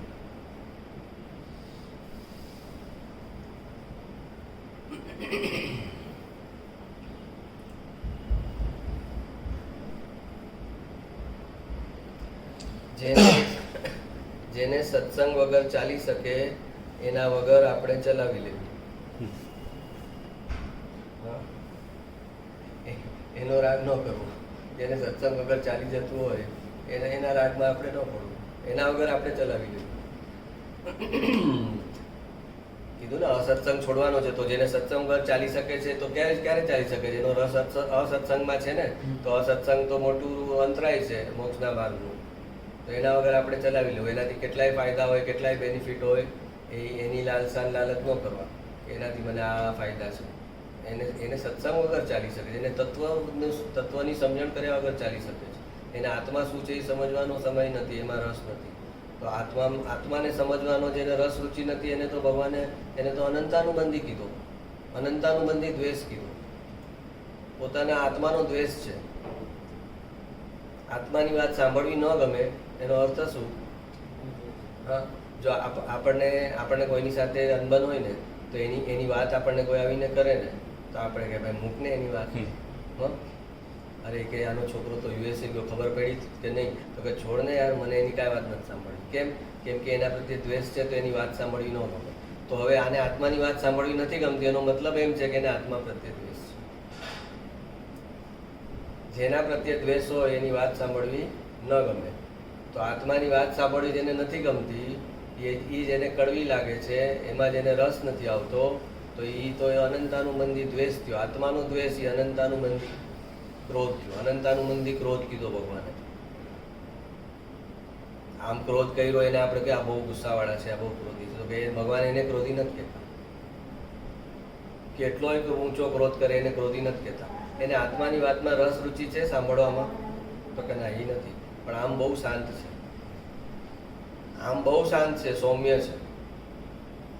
જેને સત્સંગ વગર ચાલી શકે એના વગર આપણે ચલાવી લેવું. એનો રાગ ન કરવો. જેને સત્સંગ વગર ચાલી જતું હોય એના રાગમાં આપણે ન પડવું, એના વગર આપણે ચલાવી લઈએ. કીધું ને અસત્સંગ છોડવાનો છે, તો જેને સત્સંગ વગર ચાલી શકે છે તો ક્યારે ચાલી શકે છે? એનો રસ અસત્સંગમાં છે ને, તો અસત્સંગ તો મોટું અંતરાય છે મોક્ષના માર્ગનું. તો એના વગર આપણે ચલાવી લેવું. એનાથી કેટલાય ફાયદા હોય, કેટલાય બેનિફિટ હોય, એની લાલચ ન કરવા. એનાથી મને આ ફાયદા છે. એને સત્સંગ વગર ચાલી શકે છે. એને તત્વની સમજણ કર્યા વગર ચાલી શકે છે. એને આત્મા શું છે એ સમજવાનો સમય નથી, એમાં રસ નથી. તો આત્માને સમજવાનો જેને રસ રુચિ નથી એને તો ભગવાને એને તો અનંતાનુબંધી કીધો, અનંતાનુબંધી દ્વેષ કીધો. પોતાના આત્માનો દ્વેષ છે. આત્માની વાત સાંભળવી ન ગમે એનો અર્થ શું? હા, જો આપણને કોઈની સાથે અનબન હોય ને, તો એની વાત આપણને કોઈ આવીને કરે ને, તો આપણે કે ભાઈ મૂક ને એની વાત. અરે કે આનો છોકરો તો યુએસએ ગયો, ખબર પડી કે નહીં? તો કે છોડ ને યાર, મને એની કાંઈ વાત નથી સાંભળવી. કેમ કે એના પ્રત્યે દ્વેષ છે, તો એની વાત સાંભળવી ન ગમે. તો હવે આને આત્માની વાત સાંભળવી નથી ગમતી, એનો મતલબ એમ છે કે એને આત્મા પ્રત્યે દ્વેષ છે. જેના પ્રત્યે દ્વેષ હોય એની વાત સાંભળવી ન ગમે. તો આત્માની વાત સાંભળવી જેને નથી ગમતી, એ જેને કડવી લાગે છે, એમાં જેને રસ નથી આવતો, તો એ અનંતાનુબંધી દ્વેષ થયો. આત્માનો દ્વેષ એ અનંતાનુબંધી ક્રોધ થયો. અનંતાનુબંધી ક્રોધ કીધો ભગવાને. આમ ક્રોધ કર્યો એને આપણે કે આ બહુ ગુસ્સાવાળા છે, આ બહુ ક્રોધી છે, તો કે ભગવાન એને ક્રોધી નથી કહેતા. કેટલોય ઊંચો ક્રોધ કરે એને ક્રોધી નથી કહેતા. એને આત્માની વાતમાં રસ રુચિ છે સાંભળવામાં, તો કે ના, એ નથી. પણ આમ બહુ શાંત છે, આમ બહુ શાંત છે, સૌમ્ય છે,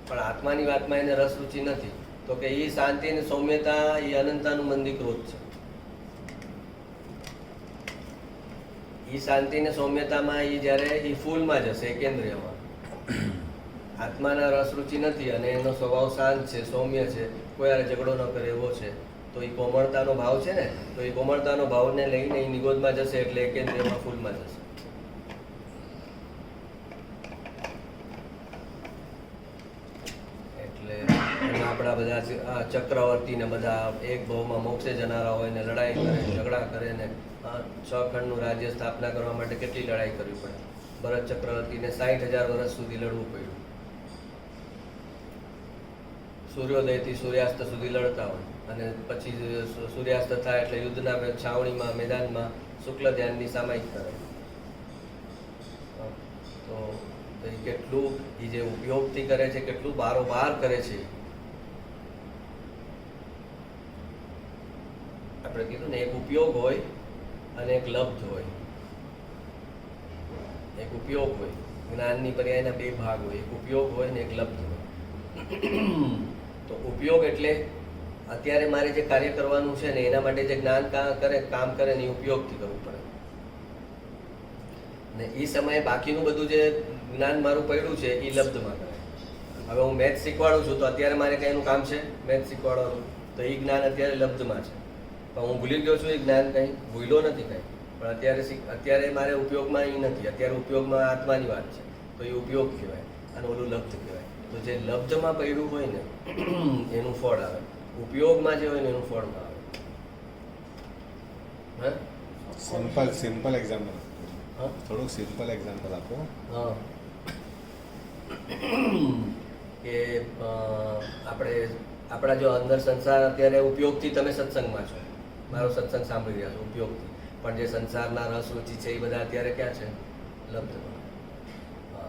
પણ આત્માની વાતમાં એને રસ રુચિ નથી. તો કે એ શાંતિ અને સૌમ્યતા એ અનંતાનુબંધી ક્રોધ છે. એ શાંતિ ને સૌમ્યતામાં એ જ્યારે એ ફૂલમાં જશે, એકેન્દ્રિયમાં, આત્માના રસ રુચિ નથી અને એનો સ્વભાવ શાંત છે, સૌમ્ય છે, કોઈ યારે ઝઘડો ન કરે એવો છે, તો એ કોમળતાનો ભાવ છે ને, તો એ કોમળતાનો ભાવને લઈને એ નિગોદમાં જશે, એટલે એકેન્દ્રિયમાં ફૂલમાં જશે. એટલે આપણા બધા ચક્રવર્તી ને બધા એક ભાવમાં મોક્ષે જનારા હોય ને લડાઈ કરે, ઝઘડા કરે ને 6 ખંડનું રાજ્ય સ્થાપના કરવા માટે કેટલી લડાઈ કરવી પડે. ભરત ચક્રવર્તીને 60,000 વર્ષ સુધી લડવું પડ્યું. સૂર્યોદયથી સૂર્યાસ્ત સુધી લડતા હોય, અને પછી સૂર્યાસ્ત થાય એટલે યુદ્ધના છાવણીમાં, મેદાનમાં શુક્લ ધ્યાનની સામાયિક કરે. તો એ કેટલું એ જે ઉપયોગથી કરે છે, કેટલું બારોબાર કરે છે. આપણે કીધું ને, એક ઉપયોગ હોય અને એક લબ્ધ હોય. એક ઉપયોગ હોય, જ્ઞાનની પર્યાયના 2 ભાગ હોય. એક ઉપયોગ હોય ને એક લબ્ધ હોય. તો ઉપયોગ એટલે અત્યારે મારે જે કાર્ય કરવાનું છે ને, એના માટે જે જ્ઞાન કામ કરે ને, એ ઉપયોગથી કરવું પડે. ને એ સમયે બાકીનું બધું જે જ્ઞાન મારું પડ્યું છે એ લબ્ધમાં કરે. હવે હું મેથ્સ શીખવાડું છું, તો અત્યારે મારે કંઈ એનું કામ છે મેથ્સ શીખવાડવાનું, તો એ જ્ઞાન અત્યારે લબ્ધમાં છે. પણ હું ભૂલી ગયો છું, એ જ્ઞાન કંઈ ભૂલ્યો નથી કંઈ, પણ અત્યારે મારે ઉપયોગમાં એ નથી. અત્યારે ઉપયોગમાં આત્માની વાત છે, તો એ ઉપયોગ કહેવાય અને ઓલું લબ્ધ કહેવાય. તો જે લબ્ધમાં પડ્યું હોય ને એનું ફળ આવે, ઉપયોગમાં જે હોય ને એનું ફળ ના આવે. સિમ્પલ એક્ઝામ્પલ, હા, થોડુંક સિમ્પલ એક્ઝામ્પલ આપો. હા, કે આપણા જો અંદર સંસાર અત્યારે ઉપયોગથી, તમે સત્સંગમાં છો, મારો સત્સંગ સાંભળી રહ્યા છો ઉપયોગથી, પણ જે સંસારના રસ રુચિ છે એ બધા અત્યારે ક્યાં છે? લબ્ધમાં.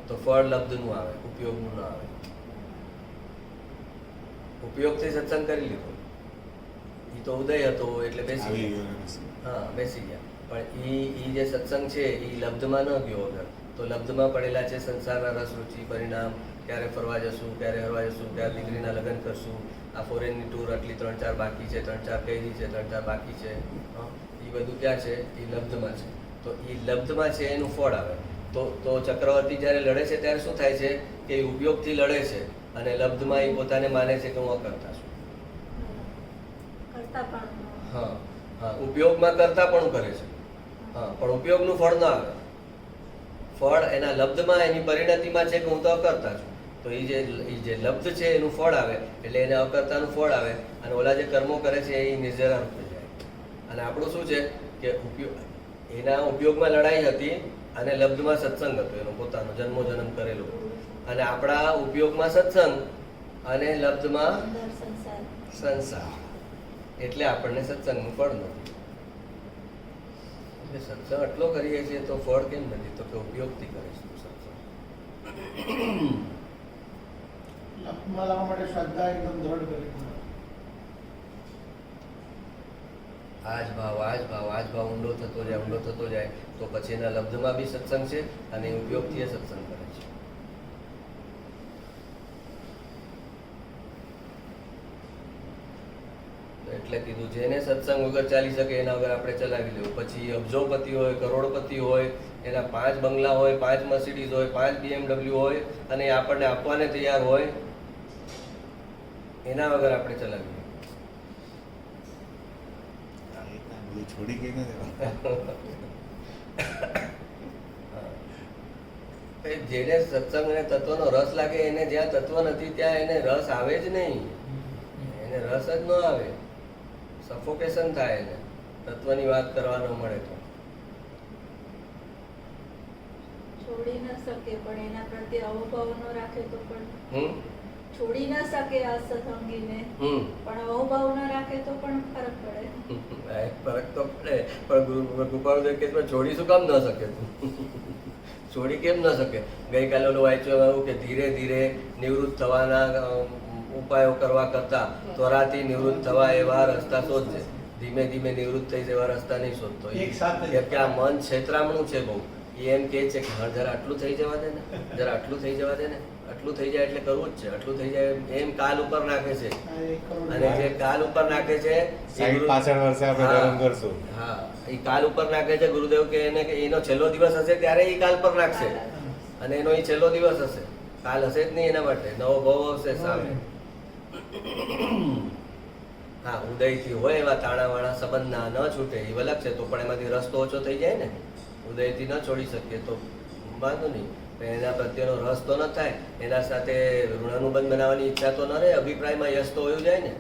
તો ફળ લબ્ધનું આવે, ઉપયોગનું ના આવે. ઉપયોગથી સત્સંગ કરી લીધો, એ તો ઉદય હતો એટલે બેસી ગયા. હા, બેસી ગયા. પણ એ જે સત્સંગ છે એ લબ્ધમાં ન ગયો વગર, તો લબ્ધમાં પડેલા છે સંસારના રસ રુચિ, પરિણામ, ક્યારે ફરવા જશું, ક્યારે હરવા જશું, ક્યારે દીકરીના લગ્ન કરશું, આ ફોરેનની ટૂર આટલી 3-4 બાકી છે, 3-4 કરી છે, 3-4 બાકી છે. એ બધું ક્યાં છે? એ લબ્ધમાં છે. તો એ લબ્ધમાં છે એનું ફળ આવે. તો ચક્રવર્તી જ્યારે લડે છે ત્યારે શું થાય છે કે એ ઉપયોગથી લડે છે, અને લબ્ધમાં એ પોતાને માને છે કે હું અકર્તા છું. હા, હા, ઉપયોગમાં કરતા પણ કરે છે. હા, પણ ઉપયોગનું ફળ ના આવે. ફળ એના લબ્ધમાં, એની પરિણતિમાં છે કે હું તો અકર્તા છું. તો એ જે લબ્ધ છે એનું ફળ આવે, એટલે એને અકર્તાનું ફળ આવે, અને ઓલા જે કર્મો કરે છે એ નિર્જરા રૂપે જાય. અને આપણું શું છે કે એના ઉપયોગમાં લડાઈ હતી અને લબ્ધમાં સત્સંગ હતો, એનો પોતાનો જન્મ કરેલો. અને આપણા ઉપયોગમાં સત્સંગ અને લબ્ધમાં અંદર સંસાર. સંસાર, એટલે આપણને સત્સંગનું ફળ નથી. એટલે સત્સંગ આટલો કરીએ છીએ તો ફળ કેમ નથી? તો કે ઉપયોગથી કરીશું સત્સંગ. લપમાં લાવવા માટે શ્રદ્ધા એકદમ દ્રઢ કરવી પડે. આ જ ભાવ ઊંડો થતો જાય તો પછી એના લબ્ધમાં બી સત્સંગ છે અને ઉપયોગથી એ સત્સંગ કરે છે. એટલે કીધું જેને સત્સંગ વગર ચાલી શકે એના વગર આપણે ચલાવી લેવું. પછી અબજોપતિ હોય, કરોડપતિ હોય, એના 5 બંગલા હોય, 5 મર્સિડીઝ હોય, 5 BMW હોય અને એ આપણને આપવાને તૈયાર હોય, એના વગર આપણે ચલાવી લેવું. બધું છોડી કઈ ના દેવા. જેને સત્સંગ અને તત્વનો રસ લાગે એને જ્યાં તત્વ નથી ત્યાં એને રસ આવે જ નહીં. એને રસ જ ન આવે, સફોકેશન થાય એને તત્વની વાત કરવા ન મળે તો. છોડી ન શકે પણ એના પ્રત્યે અહોભાવ ન રાખે તો પણ હમ છોડી ન શકે આ સત્સંગીને, હમ પણ અહોભાવ ન રાખે તો પણ ફરક પડે. ફરક તો પડે, પણ ગોપાલદેવ કેસમાં છોડી શું કામ ન શકે? છોડી કેમ ન શકે? ગઈકાલે ઓલું વાંચ્યું એવું કે ધીરે ધીરે નિવૃત્ત થવાના ઉપાયો કરવા કરતા ત્વરાથી નિવૃત્ત થવા એવા રસ્તા શોધજે. ધીમે ધીમે નિવૃત્ત થઈ એવા રસ્તા નહીં શોધતો. એક સાથે. કેમ કે આ મન છેતરામણું છે બહુ. એ એમ કે છે કે હા જરા આટલું થઈ જવા દે ને, જરા આટલું થઈ જવા દે ને, આટલું થઈ જાય એટલે કરવું જ છે, આટલું થઈ જાય એમ કાલ ઉપર નાખે છે. આ 1 કરોડ અને જે કાલ ઉપર નાખે છે એ સાઈડ ગુરુ- પાછળ વર્ષે આપણે હા. ધર્મ કરશું. હા, એ કાલ ઉપર નાખે છે ગુરુદેવ કે એને કે એનો છેલ્લો દિવસ હશે ત્યારે એ કાલ પર નાખશે અને એનો એ છેલ્લો દિવસ હશે. કાલ હશે જ નહીં એના માટે, નવો ભાવ આવશે સામે. હા, ઉદયથી હોય એવા તાણાવાળા સંબંધના ન છૂટે એ અલગ છે, તો પણ એમાંથી રસ તો ઓછો થઈ જાય ને. ઉદયથી ન છોડી શકીએ તો વાંધો નહીં, પણ એના પ્રત્યેનો રસ તો ન થાય, એના સાથે ઋણાનુબંધ બનાવવાની ઈચ્છા તો ન રહે. અભિપ્રાયમાં યશ તો હોયું જાય ને.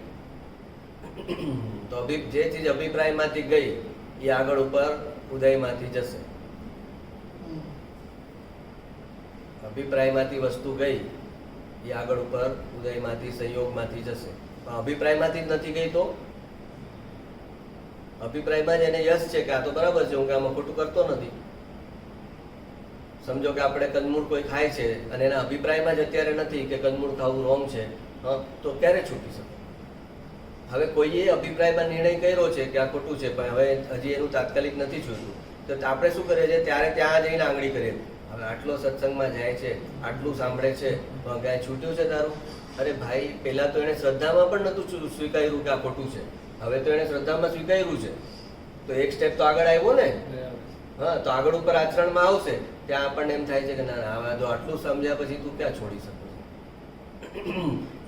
તો જે ચીજ અભિપ્રાયમાંથી ગઈ એ આગળ ઉપર ઉદયમાંથી જશે. અભિપ્રાયમાંથી વસ્તુ ગઈ એ આગળ ઉપર ઉદયમાંથી સંયોગમાંથી જશે. પણ અભિપ્રાયમાંથી જ નથી ગઈ તો અભિપ્રાયમાં જ એને યશ છે કે આ તો બરાબર છે, હું કે આમાં ખોટું કરતો નથી. સમજો કે આપણે કંદમૂળ કોઈ ખાય છે અને એના અભિપ્રાયમાં જ અત્યારે નથી કે કંદમૂળ ખાવું રોંગ છે, તો ક્યારે છૂટી શકે? હવે કોઈએ અભિપ્રાયમાં નિર્ણય કર્યો છે કે આ ખોટું છે, પણ હવે હજી એનું તાત્કાલિક નથી છૂટતું, તો આપણે શું કરીએ છીએ? ત્યારે ત્યાં જઈને આંગળી કરીએ. હવે આટલો સત્સંગમાં જાય છે, આટલું સાંભળે છે, તો ક્યાંય છૂટ્યું છે તારું? અરે ભાઈ, પહેલા તો એને શ્રદ્ધામાં પણ નહોતું સ્વીકાર્યું કે આ ખોટું છે, હવે તો એને શ્રદ્ધામાં સ્વીકાર્યું છે, તો એક સ્ટેપ તો આગળ આવ્યો ને. હા, તો આગળ ઉપર આચરણમાં આવશે ત્યાં આપણને એમ થાય છે કે ના ના, હવે જો આટલું સમજ્યા પછી તું ક્યાં છોડી શકો છો?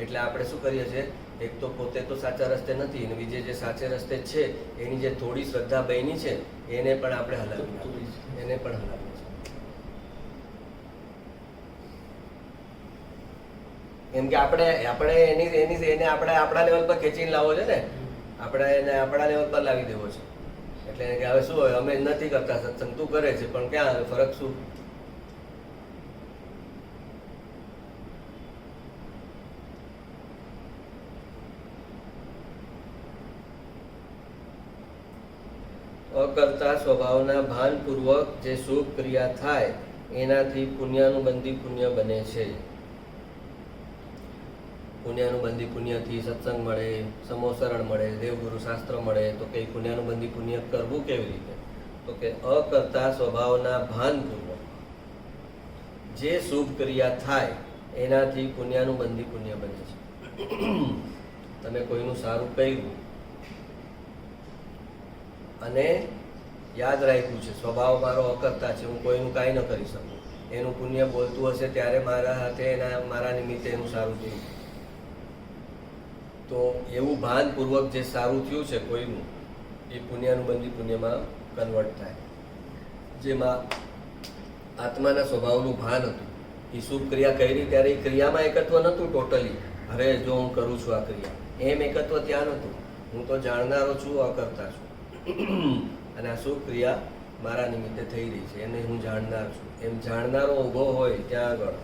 એટલે આપણે શું કરીએ છીએ? એક તો પોતે તો સાચા રસ્તે નથી અને બીજે જે સાચે રસ્તે છે એની જે થોડી શ્રદ્ધા બની છે એને પણ આપણે હલાવી નાખીએ છીએ. એને પણ હલાવીએ છીએ. એમ કે આપણે એને આપણા લેવલ પર ખેંચીને લાવવો છે ને. આપણે એને આપણા લેવલ પર લાવી દેવો છે. એટલે કે હવે શું હોય, અમે નથી કરતા સત્સંગ, તું કરે છે, પણ ક્યાં હવે ફરક શું? અકર્તા સ્વભાવના ભાનપૂર્વક જે શુભ ક્રિયા થાય એનાથી પુણ્યાનુબંધી પુણ્ય બને છે. પુણ્યાનુબંધી પુણ્યથી સત્સંગ મળે, સમોસરણ મળે, દેવગુરુ શાસ્ત્ર મળે. તો કે પુણ્યાનુબંધી પુણ્ય કરવું કેવી રીતે? તો કે અકર્તા સ્વભાવના ભાનપૂર્વક જે શુભ ક્રિયા થાય એનાથી પુણ્યાનુબંધી પુણ્ય બને છે. તમે કોઈનું સારું કર્યું અને યાદ રાખ્યું છે, સ્વભાવ મારો અકર્તા છે, હું કોઈનું કાંઈ ન કરી શકું, એનું પુણ્ય બોલતું હશે ત્યારે મારા હાથે મારા નિમિત્તે એનું સારું થયું. તો એવું ભાનપૂર્વક જે સારું થયું છે કોઈનું, એ પુણ્યાનુબંધી પુણ્યમાં કન્વર્ટ થાય. જેમાં આત્માના સ્વભાવનું ભાન હતું, એ શુભ ક્રિયા કરી ત્યારે એ ક્રિયામાં એકત્વ નહોતું ટોટલી. અરે જો હું કરું છું આ ક્રિયા, એમ એકત્વ ત્યાં નહોતું. હું તો જાણનારો છું, અકર્તા છું. અને આ શુભ ક્રિયા મારા નિમિત્તે થઈ રહી છે એને હું જાણનાર છું એમ જાણનારો ઊભો હોય ત્યાં આગળ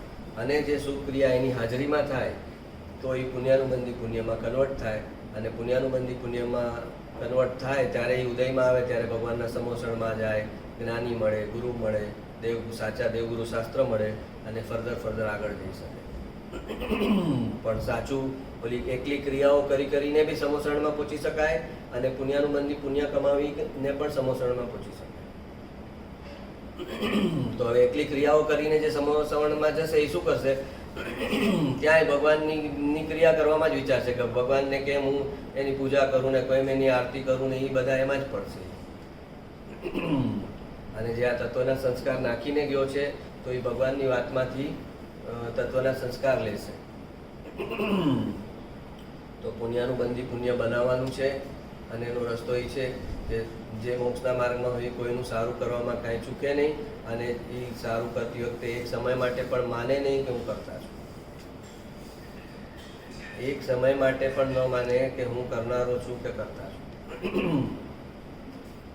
અને જે શુભ ક્રિયા એની હાજરીમાં થાય તો એ પુણ્યાનુબંધી પુણ્યમાં કન્વર્ટ થાય અને પુણ્યાનુબંધી પુણ્યમાં કન્વર્ટ થાય ત્યારે એ ઉદયમાં આવે ત્યારે ભગવાનના સમોસણમાં જાય, જ્ઞાની મળે, ગુરુ મળે, સાચા દેવગુરુ શાસ્ત્ર મળે અને ફર્ધર આગળ જઈ શકે. પણ સાચું ઓલી એકલી ક્રિયાઓ કરીને બી સમોસણમાં પહોંચી શકાય અને પુણ્યાનુબંધી પુણ્ય કમાવીને પણ સમોસણમાં પહોંચી શકાય. તો હવે એકલી ક્રિયાઓ કરીને જે સમોસણમાં જશે એ શું કરશે? ક્યાંય ભગવાનની ક્રિયા કરવામાં જ વિચારશે કે ભગવાનને કેમ હું એની પૂજા કરું ને કેમ એની આરતી કરું ને એ બધા એમાં જ પડશે. અને જે આ તત્વના સંસ્કાર નાખીને ગયો છે તો એ ભગવાનની વાતમાંથી તત્વના સંસ્કાર લેશે. તો પુણ્યાનુબંધી પુણ્ય બનાવવાનું છે અને એનો રસ્તો એ છે કે જે મોક્ષના માર્ગમાં હોય કોઈનું સારું કરવામાં કાંઈ ચૂકે નહીં અને એ સારું કરતી વખતે એક સમય માટે પણ માને નહીં કે હું કરતા છું. એક સમય માટે પણ ન માને કે હું કરનારો છું કે કરતા છું.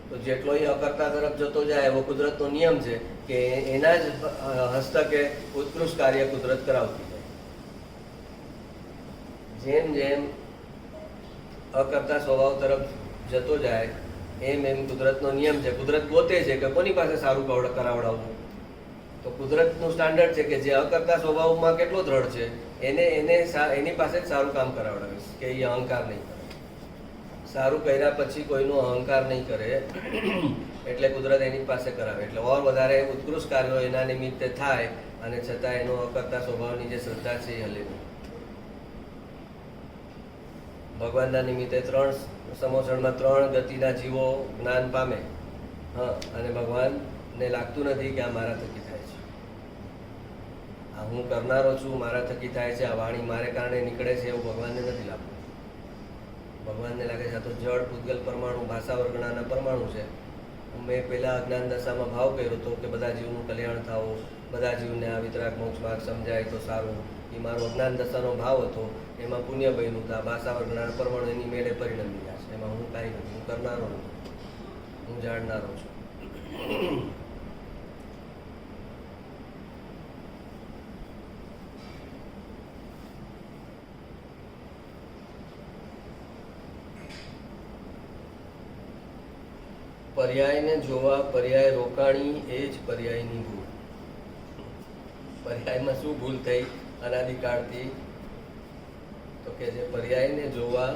તો જેટલો એ અકર્તા તરફ જતો જાય એવો કુદરતનો નિયમ છે કે એના જ હસ્તકે ઉત્કૃષ્ટ કાર્ય કુદરત કરાવતી જાય. જેમ જેમ અકર્તા સ્વભાવ તરફ જતો જાય એમ કુદરતનો નિયમ છે. કુદરત ગોતે છે કે કોની પાસે સારું કરાવડાવવું. તો કુદરતનું સ્ટાન્ડર્ડ છે કે જે અકર્તા સ્વભાવમાં કેટલો દ્રઢ છે એની પાસે જ સારું કામ કરાવડાવીશ કે એ અહંકાર નહીં કરે. સારું કર્યા પછી કોઈનો અહંકાર નહીં કરે એટલે કુદરત એની પાસે કરાવે. એટલે ઓર વધારે ઉત્કૃષ્ટ કાર્યો એના નિમિત્તે થાય અને છતાં એનો અકર્તા સ્વભાવની જે શ્રદ્ધા છે એ હલે નહીં. ભગવાનના નિમિત્તે સમોસણમાં 3 ગતિના જીવો જ્ઞાન પામે. અને ભગવાનને લાગતું નથી કે આ મારા થકી થાય છે, આ હું કરનારો છું, મારા થકી થાય છે, આ વાણી મારે કારણે નીકળે છે એવું ભગવાનને નથી લાગતું. ભગવાનને લાગે છે આ તો જળ પૂતગલ પરમાણુ ભાષા વર્ગણાના પરમાણુ છે. મેં પહેલાં અજ્ઞાન દશામાં ભાવ કર્યો હતો કે બધા જીવનું કલ્યાણ થાવું, બધા જીવને આ વિતરાગ મોક્ષ માર્ગ સમજાય તો સારું. એ મારો અજ્ઞાન દશાનો ભાવ હતો. એમાં પુણ્ય બન્યું હતા. ભાષા વર્ગણાના પરમાણુ એની મેળે પરિણમી ગયા છે. એમાં હું કાંઈ નથી, હું કરનારો નથી, હું જાણનારો છું. પર્યાયને જોવા પર્યાય રોકાણી એ જ પર્યાયની ભૂલ. પર્યાયમાં શું ભૂલ થઈ અનાદિકાળથી? તો કે જે પર્યાયને જોવા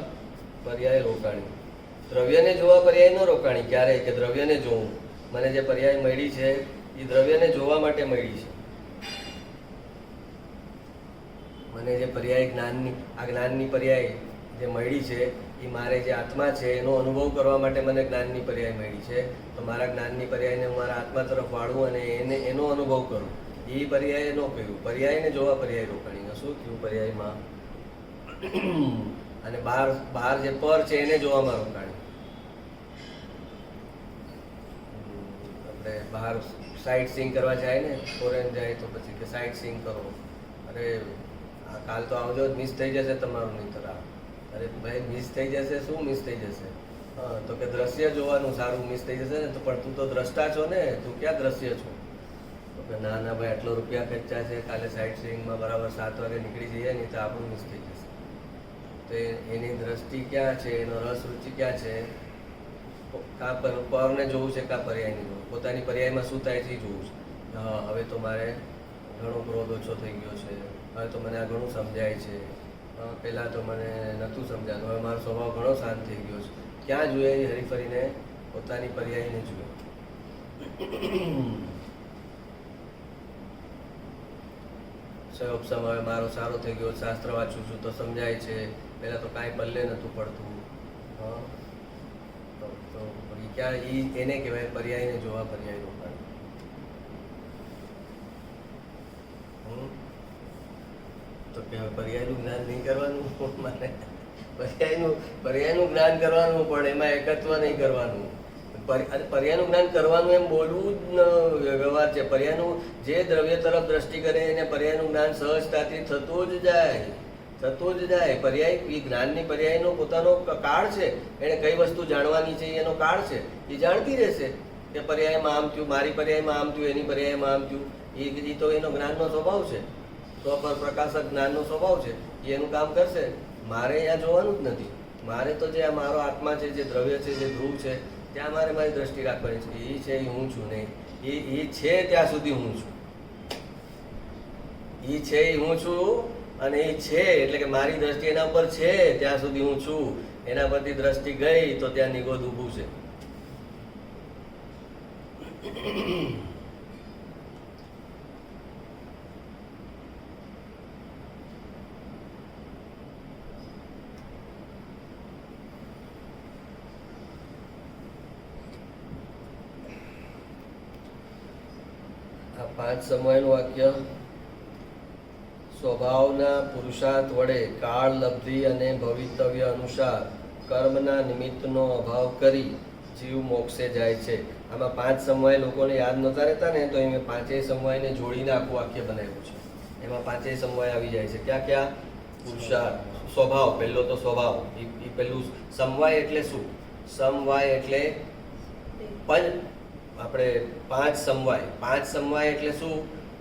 પર્યાય રોકાણી, દ્રવ્યને જોવા પર્યાય ન રોકાણી. ક્યારે? કે દ્રવ્યને જોવું. મને જે પર્યાય મળી છે એ દ્રવ્યને જોવા માટે મળી છે. મને જે પર્યાય જ્ઞાનની પર્યાય જે મળી છે એ મારે જે આત્મા છે એનો અનુભવ કરવા માટે મને જ્ઞાનની પર્યાય મળી છે. તો મારા જ્ઞાનની પર્યાયને હું મારા આત્મા તરફ વાળું અને એનો અનુભવ કરું. એ પર્યાય ન કહ્યું. પર્યાયને જોવા પર્યાય રોકાણી. શું થયું પર્યાયમાં? અને બહાર જે પર છે એને જોવામાં રોકાણી. આપણે બહાર સાઇટ સીઈંગ કરવા જાય ને, ફોરેન જાય તો પછી કે સાઇટ સીઈંગ કરો. અરે કાલ તો આવજો, મિસ થઈ જશે તમારું નહીંતર. અરે ભાઈ મિસ થઈ જશે, શું મિસ થઈ જશે? તો કે દ્રશ્ય જોવાનું સારું મિસ થઈ જશે ને. તો પણ તું તો દ્રષ્ટા છો ને, તું ક્યાં દ્રશ્ય છો? તો કે ના ભાઈ આટલો રૂપિયા ખર્ચા છે, કાલે સાઇટ સીઈંગમાં બરાબર 7 વાગે નીકળી જઈએ નહીં તો આપણું મિસ થઈ જશે. તો એની દ્રષ્ટિ ક્યાં છે, એનો રસ રુચિ ક્યાં છે? કાં પરને જોવું છે કાં પર્યાયને જોવું. પોતાની પર્યાયમાં શું થાય છે એ જોવું છે. હા હવે તો મારે ઘણો ક્રોધ ઓછો થઈ ગયો છે, હવે તો મને આ ઘણું સમજાય છે, પહેલાં તો મને નહોતું સમજાતું, હવે મારો સ્વભાવ ઘણો શાંત થઈ ગયો છે. ક્યાં જોઈએ? એ હરીફરીને પોતાની પર્યાયને જુએ. સયોપસમ હવે મારો સારો થઈ ગયો, શાસ્ત્ર વાંચું છું તો સમજાય છે, પહેલાં તો કાંઈ પલ્લે નહોતું પડતું. તો ક્યાં એને કહેવાય પર્યાયને જોવા પર્યાય રોકાણ. તો કે પર્યાયનું જ્ઞાન નહીં કરવાનું મારે, પર્યાયનું જ્ઞાન કરવાનું પણ એમાં એકત્વ નહીં કરવાનું. પર્યાયનું જ્ઞાન કરવાનું એમ બોલવું જ વ્યવહાર છે. પર્યાયનું જે દ્રવ્ય તરફ દ્રષ્ટિ કરે એને પર્યાયનું જ્ઞાન સહજતાથી થતું જ જાય. થતો જ જાય. પર્યાય એ જ્ઞાનની પર્યાયનો પોતાનો કાળ છે. એને કઈ વસ્તુ જાણવાની છે એનો કાળ છે. એ જાણતી રહેશે કે પર્યાયમાં આમ થયું, મારી પર્યાયમાં આમ થયું, એની પર્યાયમાં આમ થયું. એ તો એનો જ્ઞાનનો સ્વભાવ છે, સ્વપ્રકાશક જ્ઞાનનો સ્વભાવ છે. એ એનું કામ કરશે. મારે અહીંયા જોવાનું જ નથી. મારે તો જે આ મારો આત્મા છે, જે દ્રવ્ય છે, જે ધ્રુવ છે, ત્યાં મારે મારી દ્રષ્ટિ રાખવાની છે. એ છે એ હું છું નહીં. એ છે ત્યાં સુધી હું છું. એ છે એ હું છું, અને એ છે એટલે કે મારી દ્રષ્ટિ એના ઉપર છે ત્યાં સુધી હું છું. એના પરથી દ્રષ્ટિ ગઈ તો ત્યાં નિગોદ ઊભું છે. આ 5 સમયનું વાક્ય સ્વભાવના પુરુષાર્થ વડે કાળ લબ્ધિ અને ભવિતવ્ય અનુસાર કર્મના નિમિત્તનો અભાવ કરી જીવ મોક્ષે જાય છે. આમાં 5 સમય લોકોને યાદ નહોતા રહેતા ને, તો મેં 5 સમયને જોડીને આખું વાક્ય બનાવ્યું છે. એમાં 5 સમય આવી જાય છે. ક્યાં ક્યાં? પુરુષાર્થ, સ્વભાવ. પહેલો તો સ્વભાવ. એ પહેલું. સમવાય એટલે શું? સમવાય એટલે આપણે 5 સમવાય. 5 સમવાય એટલે શું?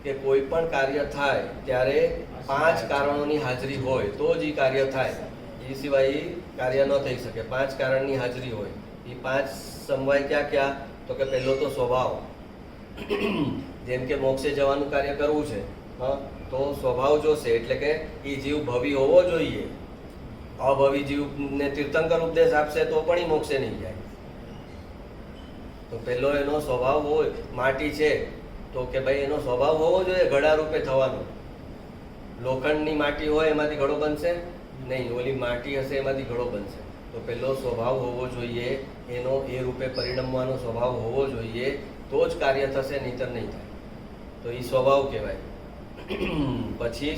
કે કોઈ પણ કાર્ય થાય ત્યારે 5 કારણોની હાજરી હોય તો જ એ કાર્ય થાય. એ સિવાય એ કાર્ય ન થઈ શકે. 5 કારણની હાજરી હોય. એ 5 સમવાય ક્યાં ક્યાં? તો કે પહેલો તો સ્વભાવ. જેમ કે મોક્ષે જવાનું કાર્ય કરવું છે, હા, તો સ્વભાવ જોશે. એટલે કે એ જીવ ભવી હોવો જોઈએ. અભવી જીવને તીર્થંકર ઉપદેશ આપશે તો પણ એ મોક્ષે નહીં જાય. તો પહેલો એનો સ્વભાવ હોય. માટી છે તો કે ભાઈ એનો સ્વભાવ હોવો જોઈએ ઘડા રૂપે થવાનો. લોખંડની માટી હોય એમાંથી ઘડો બનશે નહીં. ઓલી માટી હશે એમાંથી ઘડો બનશે. તો પહેલો સ્વભાવ હોવો જોઈએ. એનો એ રૂપે પરિણમવાનો સ્વભાવ હોવો જોઈએ. તો જ કાર્ય થશે, નહીંતર નહીં થાય. તો એ સ્વભાવ કહેવાય. પછી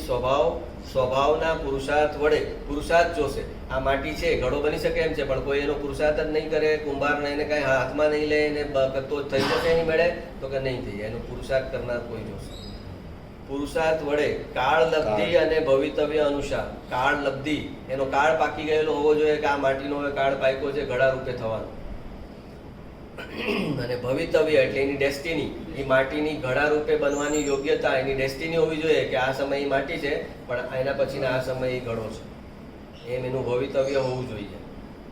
સ્વભાવના પુરુષાર્થ વડે પુરુષાર્થ જોશે. આ માટી છે, ઘડો બની શકે એમ છે, પણ કોઈ એનો પુરુષાર્થ જ નહીં કરે, કુંભારને એને કાંઈ હાથમાં નહીં લે, એને કરતો જ થઈ જશે એની મેળે, તો કે નહીં થઈ જાય. એનો પુરુષાર્થ કરનાર કોઈ જોશે. પુરુષાર્થ વડે કાળ લબ્ધિ અને ભવિતવ્ય અનુસાર. કાળ લબ્ધિ, એનો કાળ પાકી ગયેલો હોવો જોઈએ કે આ માટીનો હવે કાળ પાક્યો છે, ઘડા રૂપે થવાનો. અને ભવિતવ્ય એટલે એની ડેસ્ટિની. એ માટીની ઘડા રૂપે બનવાની યોગ્યતા, એની ડેસ્ટિની હોવી જોઈએ કે આ સમય માટી છે પણ એના પછીના આ સમય ઘડો છે. એમ એનું ભવિતવ્ય હોવું જોઈએ.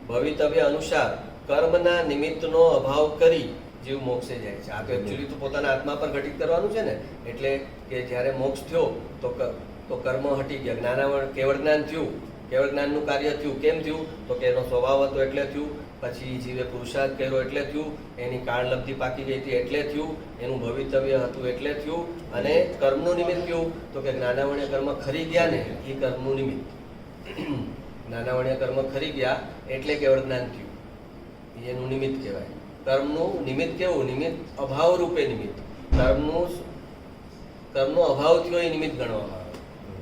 ભવિતવ્ય અનુસાર કર્મના નિમિત્તનો અભાવ કરી જીવ મોક્ષે જાય છે. આ તો એકચ્યુઅલી તો પોતાના આત્મા પર ઘટિત કરવાનું છે ને. એટલે કે જ્યારે મોક્ષ થયો તો કર્મ હટી ગયા. કેવળ જ્ઞાન થયું. કેવળ જ્ઞાનનું કાર્ય થયું. કેમ થયું? તો કે એનો સ્વભાવ હતો એટલે થયું. પછી જીવે પુરુષાર્થ કર્યો એટલે થયું. એની કાળ લબ્ધિ પાકી ગઈ હતી એટલે થયું. એનું ભવિતવ્ય હતું એટલે થયું. અને કર્મનું નિમિત્ત કયું? તો કે જ્ઞાનાવર્ણ્ય કર્મ ખરી ગયા ને, એ કર્મનું નિમિત્ત. જ્ઞાનાવર્ણ્ય કર્મ ખરી ગયા એટલે કેવળ જ્ઞાન થયું. એનું નિમિત્ત કહેવાય. કર્મનું નિમિત્ત કેવું? નિમિત્ત અભાવ રૂપે નિમિત્ત. કર્મનો અભાવ થયો એ નિમિત્ત ગણવામાં આવે.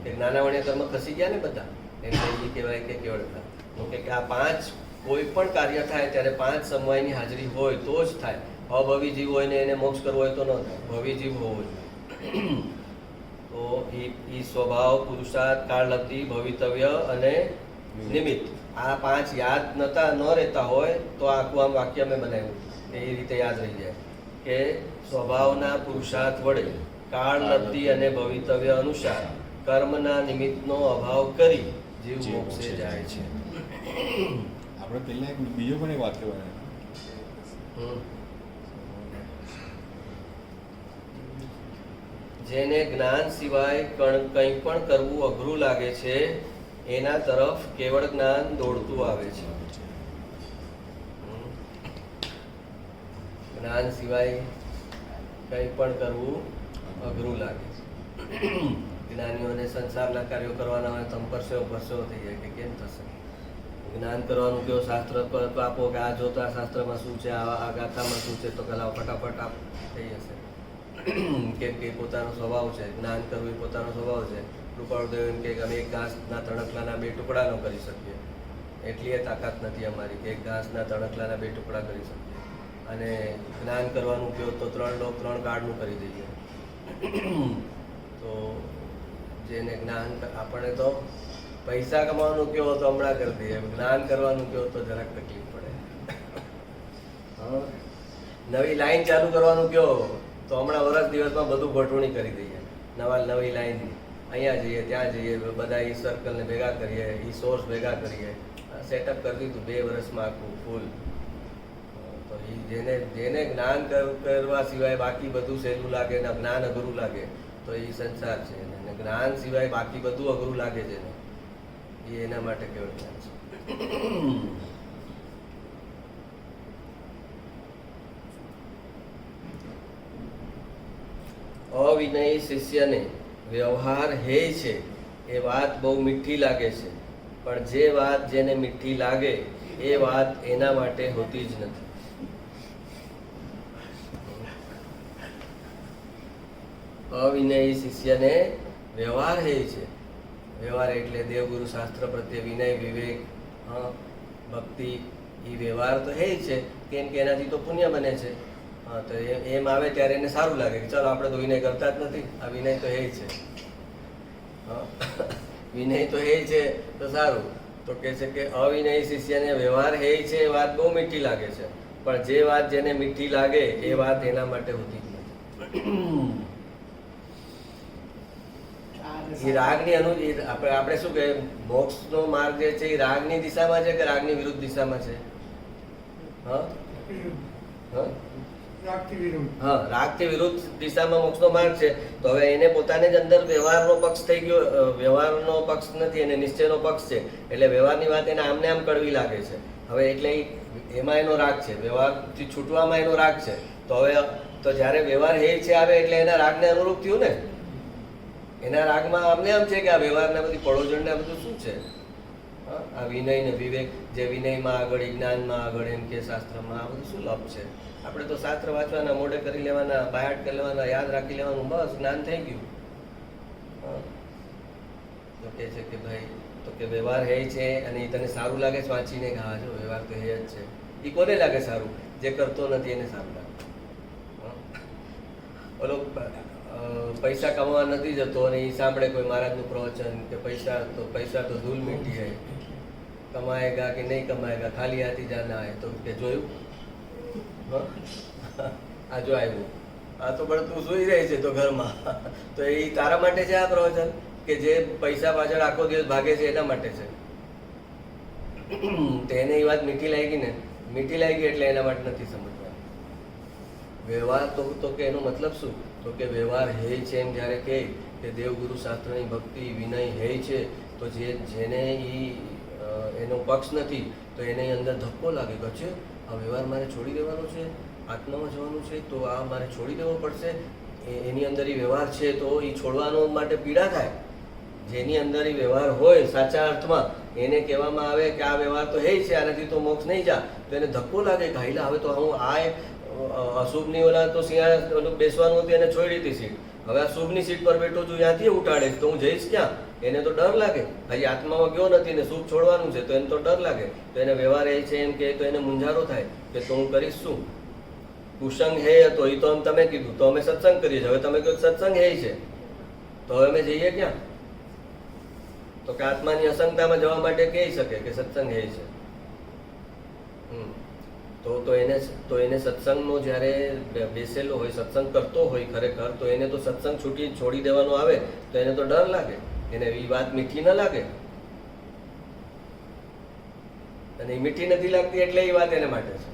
કે જ્ઞાનાવર્ણ્ય કર્મ ખસી ગયા ને બધા, એટલે એ કહેવાય કે કેવળ જ્ઞાન. ઓકે, કે આ 5 કોઈ પણ કાર્ય થાય ત્યારે 5 સમયની હાજરી હોય તો જ થાય. અભવી જીવ હોય ને એને મોક્ષ કરવો હોય તો ન થાય. ભવી જીવ હોવો જોઈએ. તો એ સ્વભાવ, પુરુષાર્થ, કાળ લબ્ધિ, ભવિતવ્ય અને નિમિત્ત, આ 5 યાદ ન રહેતા હોય તો આખું આમ વાક્ય મેં બનાવ્યું એ રીતે યાદ રહી જાય કે સ્વભાવના પુરુષાર્થ વડે કાળ લબ્ધિ અને ભવિતવ્ય અનુસાર કર્મના નિમિત્તનો અભાવ કરી જીવ મોક્ષે જાય છે. આપણે પહેલા બીજો પણ એક વાક્ય બનાવ્યું. જેને જ્ઞાન સિવાય કંઈ પણ કરવું અઘરું લાગે છે એના તરફ કેવળ જ્ઞાન દોડતું આવે છે. જ્ઞાન સિવાય કંઈ પણ કરવું અઘરું લાગે છે. જ્ઞાનીઓને સંસારના કાર્યો કરવાના હોય તો પરસેવો થઈ જાય કે કેમ થશે. જ્ઞાન કરવાનું કેવો શાસ્ત્ર આપો કે આ જો તો આ શાસ્ત્રમાં શું છે, આ ગાથામાં શું છે, તો કલા ફટાફટ આપ થઈ જશે. કેમ કે પોતાનો સ્વભાવ છે. જ્ઞાન કરવું એ પોતાનો સ્વભાવ છે. કૃપાળુદેવ એમ કે અમે એક ઘાસના તણખલાના 2 ટુકડા ન કરી શકીએ. એટલી એ તાકાત નથી અમારી કે એક ઘાસના તણખલાના 2 ટુકડા કરી શકીએ. અને જ્ઞાન કરવાનું કહો તો 3 લોક 3 કાર્ડનું કરી દઈએ. તો જેને જ્ઞાન, આપણે તો પૈસા કમાવાનું કહો તો હમણાં કરી દઈએ, જ્ઞાન કરવાનું કહો તો જરાક તકલીફ પડે. હા. નવી લાઈન ચાલુ કરવાનું કહો તો હમણાં વર્ષ દિવસમાં બધું ગોઠવણી કરી દઈએ. નવી લાઈન અહીંયા જઈએ ત્યાં જઈએ, બધા ઈ સર્કલને ભેગા કરીએ, ઈ સોર્સ ભેગા કરીએ, સેટઅપ કરી દીધું 2 વર્ષમાં આખું ફૂલ. તો ઈ જેને જ્ઞાન કરવા સિવાય બાકી બધું સહેલું લાગે ને જ્ઞાન અઘરું લાગે તો એ સંસાર છે. અને જ્ઞાન સિવાય બાકી બધું અઘરું લાગે છે ને એ એના માટે કેવળ જ્ઞાન છે. અવિનયી શિષ્યને વ્યવહાર હે છે એ વાત બહુ મીઠી લાગે છે, પણ જે વાત જેને મીઠી લાગે એ વાત એના માટે હોતી જ નથી. અવિનયી શિષ્યને વ્યવહાર હે છે. વ્યવહાર એટલે દેવગુરુ શાસ્ત્ર પ્રત્યે વિનય, વિવેક, ભક્તિ, એ વ્યવહાર તો હે છે, કેમ કે એનાથી તો પુણ્ય બને છે. હા, તો એમ આવે ત્યારે એને સારું લાગે કે ચાલો આપણે તો વિનય કરતા જ નથી, આ વિનય તો હે છે. વિનય તો હે છે તો સારું. તો કહે છે કે અવિનયી શિષ્યને વ્યવહાર હે છે એ વાત બહુ મીઠી લાગે છે, પણ જે વાત જેને મીઠી લાગે એ વાત એના માટે હોતી જ નથી. એ રાગની આપણે શું કહે, મોક્ષનો માર્ગ જે છે એ રાગની દિશામાં છે કે રાગની વિરુદ્ધ દિશામાં છે? રાગથી વિરુદ્ધ દિશામાં મોક્ષનો માર્ગ છે. તો હવે એને પોતાને જ અંદર વ્યવહારનો પક્ષ થઈ ગયો. વ્યવહારનો પક્ષ નથી, એને નિશ્ચયનો પક્ષ છે. એટલે વ્યવહારની વાત એને આમને આમ કડવી લાગે છે. હવે એટલે એમાં એનો રાગ છે, વ્યવહારથી છૂટવામાં એનો રાગ છે. તો હવે તો જ્યારે વ્યવહાર હે છે આવે એટલે એના રાગને અનુરૂપ થયું ને. એના રાગમાં આમને આમ છે કે આ વ્યવહારના બધી પળોજણ ને આ બધું શું છે? આ વિનય ને વિવેક, જે વિનયમાં આગળ, જ્ઞાનમાં આગળ, એમ કે શાસ્ત્રમાં, આ બધું શું લાભ છે? આપણે તો શાસ્ત્ર વાંચવાના, મોઢે કરી લેવાના, બાયાટ કરી લેવાના, યાદ રાખી લેવાનું, બસ જ્ઞાન થઈ ગયું. તો કે છે કે ભાઈ, તો કે વ્યવહાર હે છે અને એ તને સારું લાગે છે વાંચીને કે હા જો વ્યવહાર તો હે જ છે. એ કોને લાગે સારું? જે કરતો નથી એને સારું લાગે. ઓલો પૈસા કમાવા નથી જતો અને એ સાંભળે કોઈ મહારાજનું પ્રવચન કે પૈસા તો ધૂલ મીઠી હૈ, કમાએગા કે નહીં કમાએગા, ખાલી હાથી જાના હૈ. તો કે જોયું, આ જો આવ્યું, આ તો પણ તું સુઈ રહી છે તો ઘરમાં. તો એ તારા માટે છે આ પ્રવચન કે જે પૈસા પાછળ આખો દિવસ ભાગે છે એના માટે છે. તેને એ વાત મીઠી લાગી ને, મીઠી લાગી એટલે એના માટે નથી સમજવાનું. વ્યવહાર તો કે એનો મતલબ શું? તો કે વ્યવહાર હે છે એમ જ્યારે કહે કે દેવગુરુ શાસ્ત્રની ભક્તિ, વિનય હે છે, તો જેને એનો પક્ષ નથી તો એને અંદર ધક્કો લાગે કે છે આ વ્યવહાર મારે છોડી દેવાનો છે, આત્મામાં જવાનું છે, તો આ મારે છોડી દેવો પડશે. એની અંદર એ વ્યવહાર છે તો એ છોડવાનો માટે પીડા થાય. જેની અંદર એ વ્યવહાર હોય સાચા અર્થમાં, એને કહેવામાં આવે કે આ વ્યવહાર તો હે છે, આનાથી તો મોક્ષ નહીં જા, તો એને ધક્કો લાગે કે હાઈલા હવે તો હું આ અશુભની ઓલા તો ઓલું બેસવાનું હતું એને છોડી દીધી સીટ, હવે આ શુભની સીટ પર બેઠો છું, ત્યાંથી ઉઠાડે તો હું જઈશ ક્યાં? એને તો ડર લાગે. હજી આત્મામાં ગયો નથી ને શુભ છોડવાનું છે તો એને તો ડર લાગે. તો એને વ્યવહાર એ છે એમ કે તો એને મૂંઝારો થાય કે તો હું કરીશ શું? કુસંગ હે હતો એ તો તમે કીધું, તો અમે સત્સંગ કરીએ છીએ. હવે તમે કહ્યું સત્સંગ હે છે, તો હવે અમે જઈએ ક્યાં? તો કે આત્માની અસંગતામાં જવા માટે કહી શકે કે સત્સંગ હે છે. તો એને સત્સંગનો જ્યારે બેસેલો હોય, સત્સંગ કરતો હોય ખરેખર, તો એને તો સત્સંગ છોડી દેવાનો આવે તો એને તો ડર લાગે, એને એ વાત મીઠી ન લાગે. અને એ મીઠી નથી લાગતી એટલે એ વાત એને માટે છે.